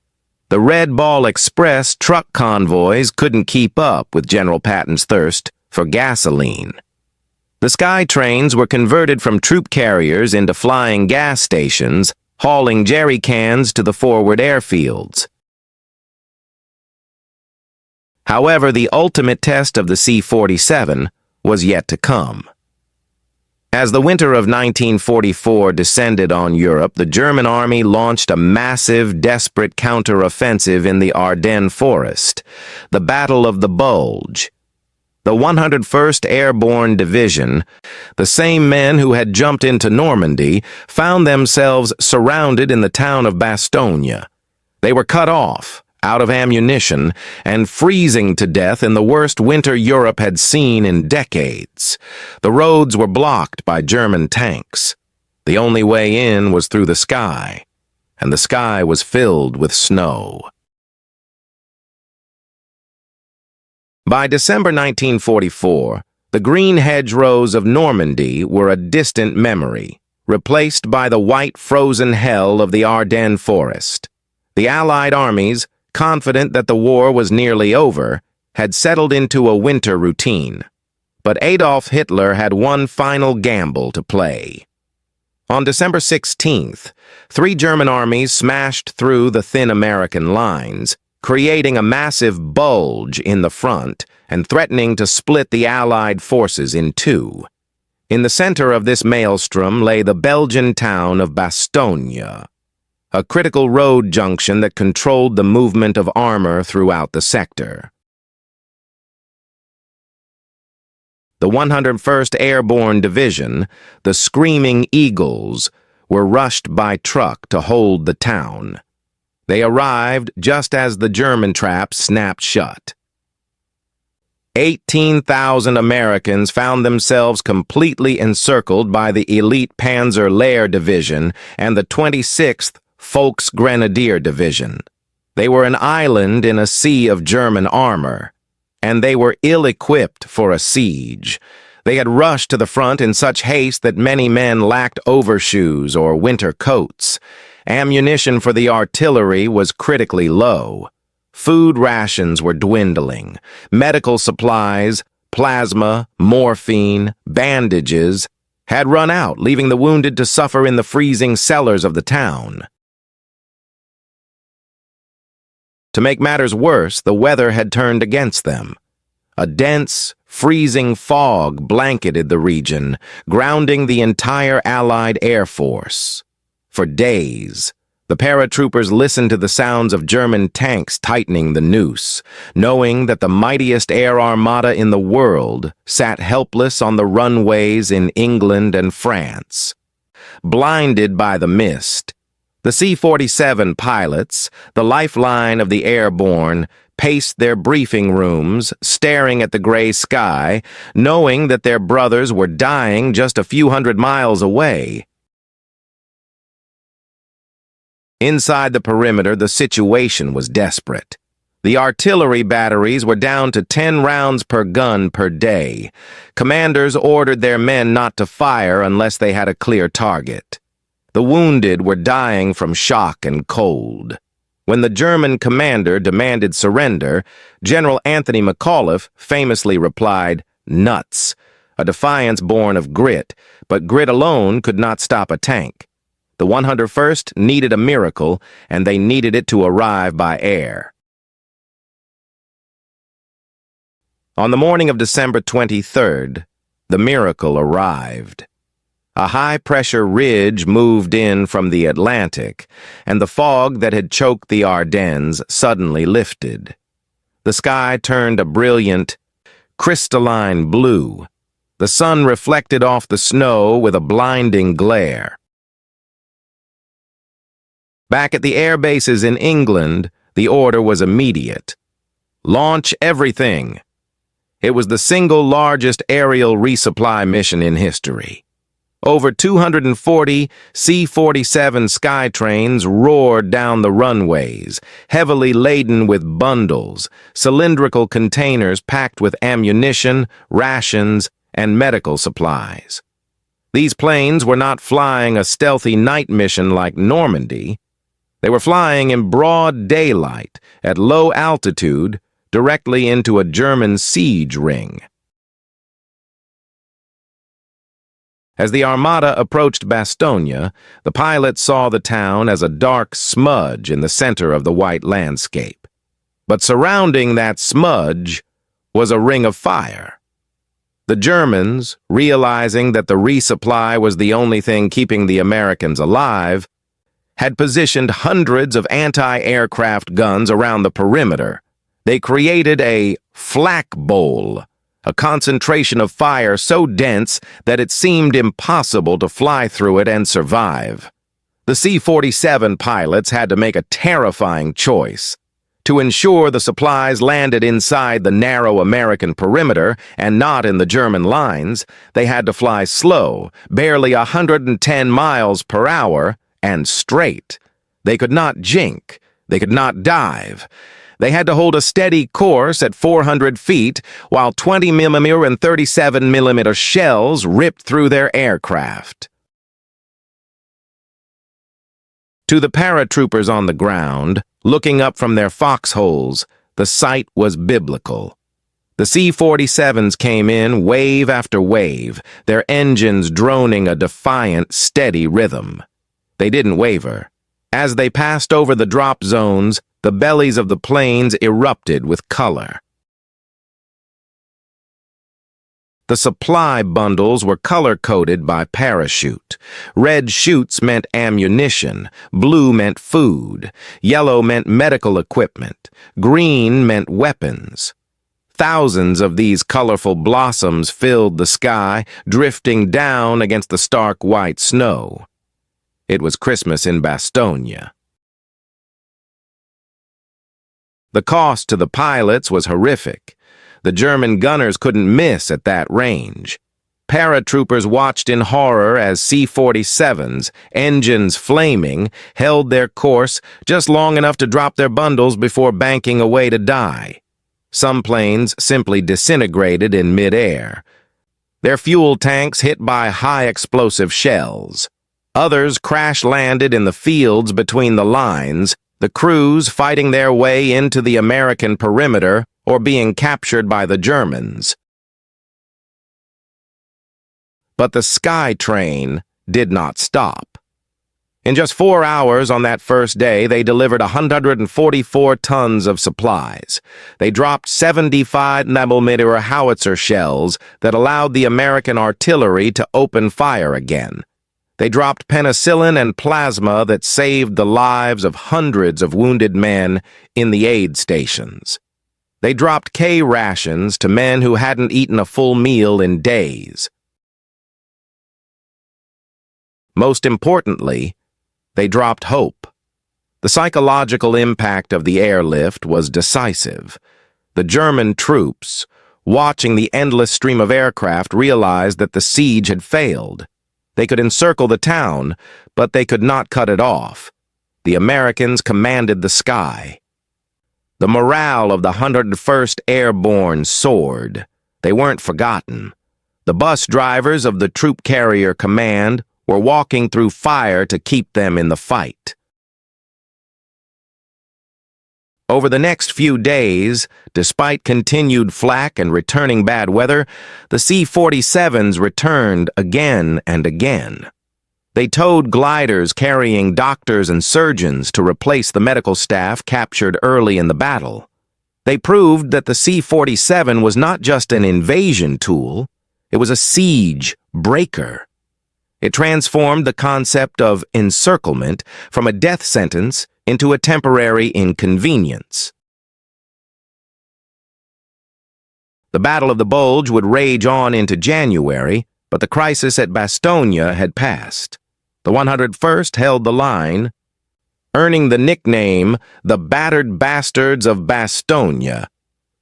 The Red Ball Express truck convoys couldn't keep up with General Patton's thirst for gasoline. The Skytrains were converted from troop carriers into flying gas stations, hauling jerry cans to the forward airfields. However, the ultimate test of the C-47 was yet to come. As the winter of 1944 descended on Europe, the German army launched a massive, desperate counter-offensive in the Ardennes forest, the Battle of the Bulge. The 101st Airborne Division, the same men who had jumped into Normandy, found themselves surrounded in the town of Bastogne. They were cut off, out of ammunition, and freezing to death in the worst winter Europe had seen in decades. The roads were blocked by German tanks. The only way in was through the sky, and the sky was filled with snow. By December 1944, the green hedgerows of Normandy were a distant memory, replaced by the white frozen hell of the Ardennes forest. The Allied armies, confident that the war was nearly over, had settled into a winter routine. But Adolf Hitler had one final gamble to play. On December 16th, 3 German armies smashed through the thin American lines, creating a massive bulge in the front and threatening to split the Allied forces in two. In the center of this maelstrom lay the Belgian town of Bastogne, a critical road junction that controlled the movement of armor throughout the sector. The 101st Airborne Division, the Screaming Eagles, were rushed by truck to hold the town. They arrived just as the German traps snapped shut. 18,000 Americans found themselves completely encircled by the elite Panzer Lehr Division and the 26th Volksgrenadier Division. They were an island in a sea of German armor, and they were ill-equipped for a siege. They had rushed to the front in such haste that many men lacked overshoes or winter coats. Ammunition for the artillery was critically low. Food rations were dwindling. Medical supplies, plasma, morphine, bandages had run out, leaving the wounded to suffer in the freezing cellars of the town. To make matters worse, the weather had turned against them. A dense, freezing fog blanketed the region, grounding the entire Allied Air Force. For days, the paratroopers listened to the sounds of German tanks tightening the noose, knowing that the mightiest air armada in the world sat helpless on the runways in England and France. Blinded by the mist, the C-47 pilots, the lifeline of the Airborne, paced their briefing rooms, staring at the gray sky, knowing that their brothers were dying just a few hundred miles away. Inside the perimeter, the situation was desperate. The artillery batteries were down to 10 rounds per gun per day. Commanders ordered their men not to fire unless they had a clear target. The wounded were dying from shock and cold. When the German commander demanded surrender, General Anthony McAuliffe famously replied, "Nuts," a defiance born of grit, but grit alone could not stop a tank. The 101st needed a miracle, and they needed it to arrive by air. On the morning of December 23rd, the miracle arrived. A high-pressure ridge moved in from the Atlantic, and the fog that had choked the Ardennes suddenly lifted. The sky turned a brilliant, crystalline blue. The sun reflected off the snow with a blinding glare. Back at the air bases in England, the order was immediate. Launch everything. It was the single largest aerial resupply mission in history. Over 240 C-47 Skytrains roared down the runways, heavily laden with bundles, cylindrical containers packed with ammunition, rations, and medical supplies. These planes were not flying a stealthy night mission like Normandy. They were flying in broad daylight, at low altitude, directly into a German siege ring. As the Armada approached Bastogne, the pilot saw the town as a dark smudge in the center of the white landscape. But surrounding that smudge was a ring of fire. The Germans, realizing that the resupply was the only thing keeping the Americans alive, had positioned hundreds of anti-aircraft guns around the perimeter. They created a flak bowl, a concentration of fire so dense that it seemed impossible to fly through it and survive. The C-47 pilots had to make a terrifying choice. To ensure the supplies landed inside the narrow American perimeter and not in the German lines, they had to fly slow, barely 110 miles per hour, and straight. They could not jink. They could not dive. They had to hold a steady course at 400 feet while 20mm and 37mm shells ripped through their aircraft. To the paratroopers on the ground, looking up from their foxholes, the sight was biblical. The C-47s came in wave after wave, their engines droning a defiant, steady rhythm. They didn't waver. As they passed over the drop zones, the bellies of the planes erupted with color. The supply bundles were color-coded by parachute. Red chutes meant ammunition, blue meant food, yellow meant medical equipment, green meant weapons. Thousands of these colorful blossoms filled the sky, drifting down against the stark white snow. It was Christmas in Bastogne. The cost to the pilots was horrific. The German gunners couldn't miss at that range. Paratroopers watched in horror as C-47s, engines flaming, held their course just long enough to drop their bundles before banking away to die. Some planes simply disintegrated in mid-air, their fuel tanks hit by high-explosive shells. Others crash-landed in the fields between the lines, the crews fighting their way into the American perimeter or being captured by the Germans. But the Skytrain did not stop. In just 4 hours on that first day, they delivered 144 tons of supplies. They dropped 75mm howitzer shells that allowed the American artillery to open fire again. They dropped penicillin and plasma that saved the lives of hundreds of wounded men in the aid stations. They dropped K rations to men who hadn't eaten a full meal in days. Most importantly, they dropped hope. The psychological impact of the airlift was decisive. The German troops, watching the endless stream of aircraft, realized that the siege had failed. They could encircle the town, but they could not cut it off. The Americans commanded the sky. The morale of the 101st Airborne soared. They weren't forgotten. The bus drivers of the Troop Carrier Command were walking through fire to keep them in the fight. Over the next few days, despite continued flak and returning bad weather, the C-47s returned again and again. They towed gliders carrying doctors and surgeons to replace the medical staff captured early in the battle. They proved that the C-47 was not just an invasion tool, it was a siege breaker. It transformed the concept of encirclement from a death sentence into a temporary inconvenience. The Battle of the Bulge would rage on into January, but the crisis at Bastogne had passed. The 101st held the line, earning the nickname the Battered Bastards of Bastogne.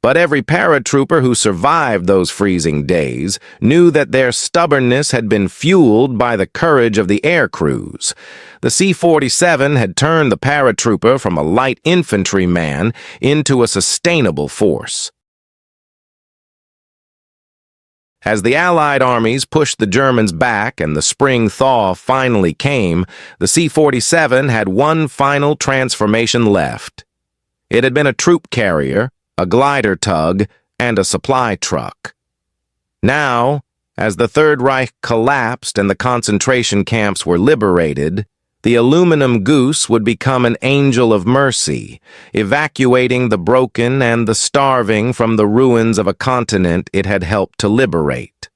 But every paratrooper who survived those freezing days knew that their stubbornness had been fueled by the courage of the air crews. The C-47 had turned the paratrooper from a light infantryman into a sustainable force. As the Allied armies pushed the Germans back and the spring thaw finally came, the C-47 had one final transformation left. It had been a troop carrier, a glider tug, and a supply truck. Now, as the Third Reich collapsed and the concentration camps were liberated, the aluminum goose would become an angel of mercy, evacuating the broken and the starving from the ruins of a continent it had helped to liberate.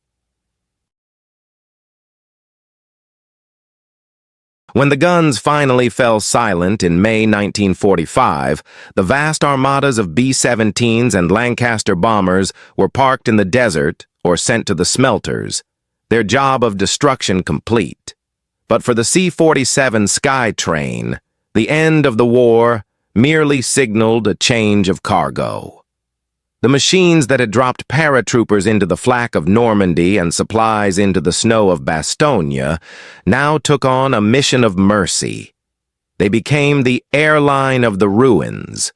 When the guns finally fell silent in May 1945, the vast armadas of B-17s and Lancaster bombers were parked in the desert or sent to the smelters, their job of destruction complete. But for the C-47 Skytrain, the end of the war merely signaled a change of cargo. The machines that had dropped paratroopers into the flak of Normandy and supplies into the snow of Bastogne now took on a mission of mercy. They became the airline of the ruins,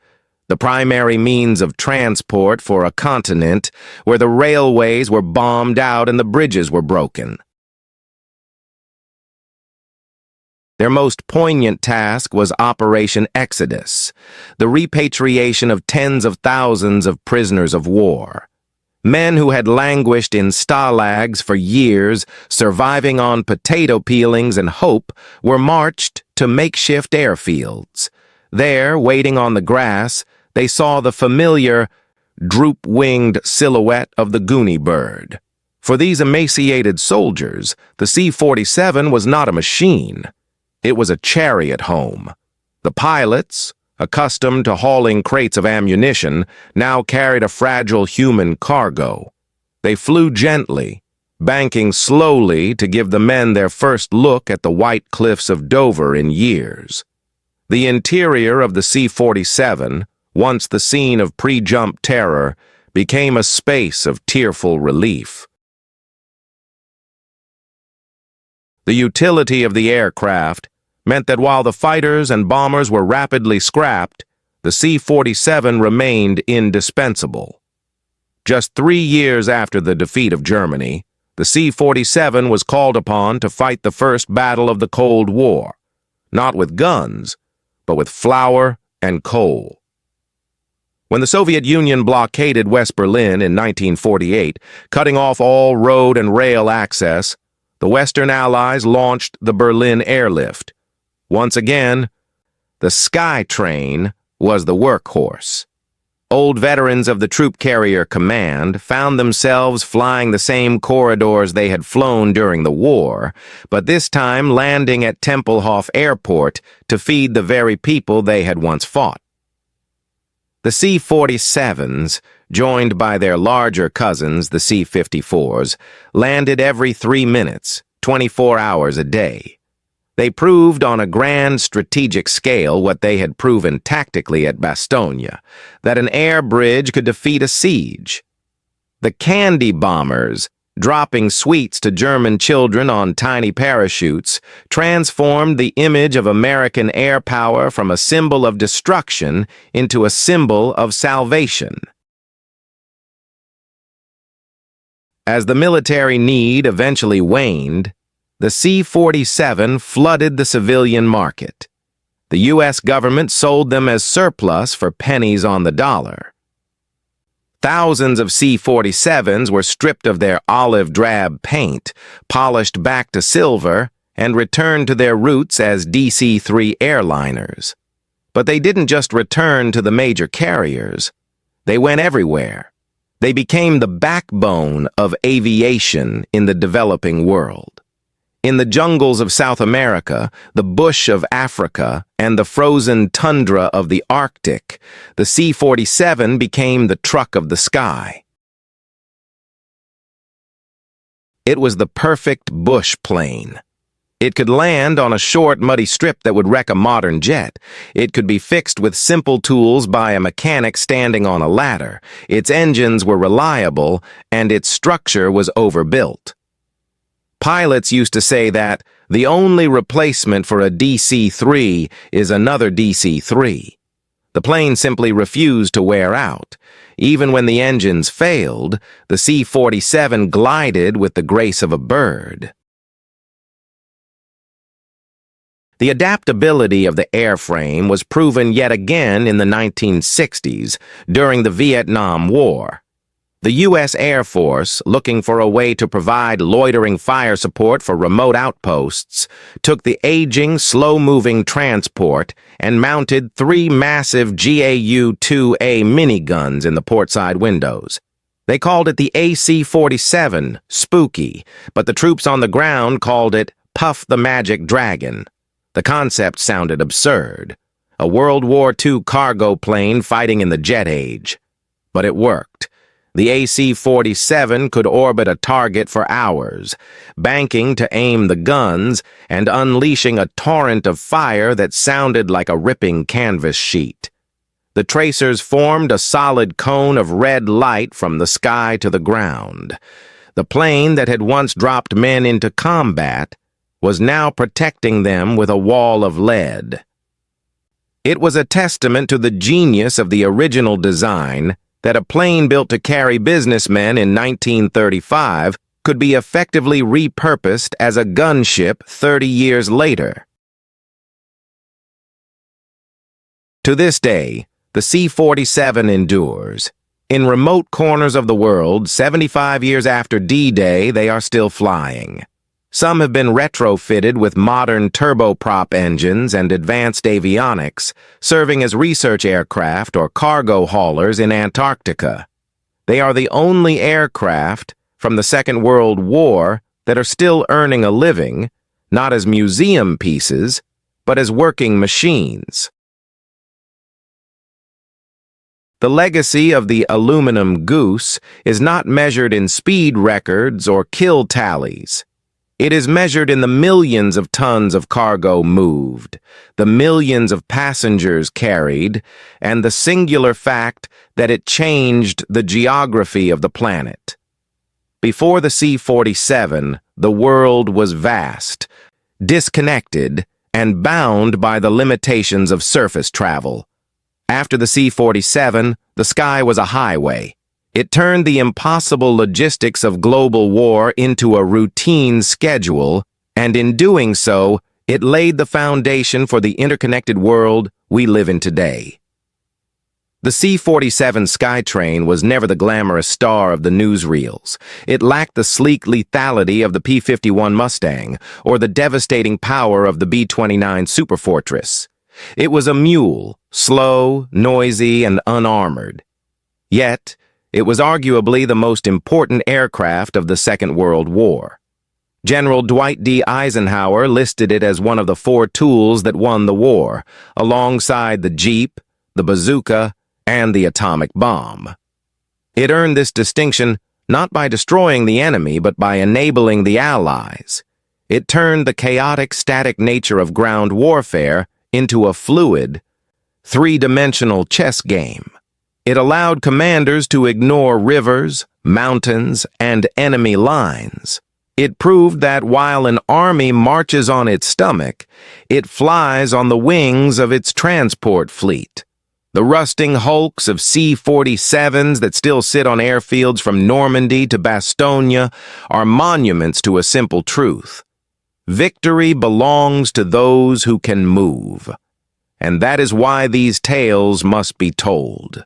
the primary means of transport for a continent where the railways were bombed out and the bridges were broken. Their most poignant task was Operation Exodus, the repatriation of tens of thousands of prisoners of war. Men who had languished in stalags for years, surviving on potato peelings and hope, were marched to makeshift airfields. There, waiting on the grass, they saw the familiar, droop-winged silhouette of the Goonie bird. For these emaciated soldiers, the C-47 was not a machine. It was a chariot home. The pilots, accustomed to hauling crates of ammunition, now carried a fragile human cargo. They flew gently, banking slowly to give the men their first look at the white cliffs of Dover in years. The interior of the C-47, once the scene of pre-jump terror, became a space of tearful relief. The utility of the aircraft meant that while the fighters and bombers were rapidly scrapped, the C-47 remained indispensable. Just 3 years after the defeat of Germany, the C-47 was called upon to fight the first battle of the Cold War, not with guns, but with flour and coal. When the Soviet Union blockaded West Berlin in 1948, cutting off all road and rail access, the Western Allies launched the Berlin Airlift. Once again, the Skytrain was the workhorse. Old veterans of the Troop Carrier Command found themselves flying the same corridors they had flown during the war, but this time landing at Tempelhof Airport to feed the very people they had once fought. The C-47s, joined by their larger cousins, the C-54s, landed every 3 minutes, 24 hours a day. They proved on a grand strategic scale what they had proven tactically at Bastogne, that an air bridge could defeat a siege. The candy bombers, dropping sweets to German children on tiny parachutes, transformed the image of American air power from a symbol of destruction into a symbol of salvation. As the military need eventually waned, the C-47 flooded the civilian market. The U.S. government sold them as surplus for pennies on the dollar. Thousands of C-47s were stripped of their olive drab paint, polished back to silver, and returned to their roots as DC-3 airliners. But they didn't just return to the major carriers. They went everywhere. They became the backbone of aviation in the developing world. In the jungles of South America, the bush of Africa, and the frozen tundra of the Arctic, the C-47 became the truck of the sky. It was the perfect bush plane. It could land on a short, muddy strip that would wreck a modern jet. It could be fixed with simple tools by a mechanic standing on a ladder. Its engines were reliable, and its structure was overbuilt. Pilots used to say that the only replacement for a DC-3 is another DC-3. The plane simply refused to wear out. Even when the engines failed, the C-47 glided with the grace of a bird. The adaptability of the airframe was proven yet again in the 1960s, during the Vietnam War. The U.S. Air Force, looking for a way to provide loitering fire support for remote outposts, took the aging, slow-moving transport and mounted 3 massive GAU-2A miniguns in the portside windows. They called it the AC-47, Spooky, but the troops on the ground called it Puff the Magic Dragon. The concept sounded absurd. A World War II cargo plane fighting in the jet age. But it worked. The AC-47 could orbit a target for hours, banking to aim the guns and unleashing a torrent of fire that sounded like a ripping canvas sheet. The tracers formed a solid cone of red light from the sky to the ground. The plane that had once dropped men into combat was now protecting them with a wall of lead. It was a testament to the genius of the original design that a plane built to carry businessmen in 1935 could be effectively repurposed as a gunship 30 years later. To this day, the C-47 endures. In remote corners of the world, 75 years after D-Day, they are still flying. Some have been retrofitted with modern turboprop engines and advanced avionics, serving as research aircraft or cargo haulers in Antarctica. They are the only aircraft from the Second World War that are still earning a living, not as museum pieces, but as working machines. The legacy of the aluminum goose is not measured in speed records or kill tallies. It is measured in the millions of tons of cargo moved, the millions of passengers carried, and the singular fact that it changed the geography of the planet. Before the C-47, the world was vast, disconnected, and bound by the limitations of surface travel. After the C-47, the sky was a highway. It turned the impossible logistics of global war into a routine schedule, and in doing so, it laid the foundation for the interconnected world we live in today. The C-47 Skytrain was never the glamorous star of the newsreels. It lacked the sleek lethality of the P-51 Mustang or the devastating power of the B-29 Superfortress. It was a mule, slow, noisy, and unarmored. Yet, it was arguably the most important aircraft of the Second World War. General Dwight D. Eisenhower listed it as one of the 4 tools that won the war, alongside the Jeep, the bazooka, and the atomic bomb. It earned this distinction not by destroying the enemy, but by enabling the Allies. It turned the chaotic, static nature of ground warfare into a fluid, 3-dimensional chess game. It allowed commanders to ignore rivers, mountains, and enemy lines. It proved that while an army marches on its stomach, it flies on the wings of its transport fleet. The rusting hulks of C-47s that still sit on airfields from Normandy to Bastogne are monuments to a simple truth. Victory belongs to those who can move. And that is why these tales must be told.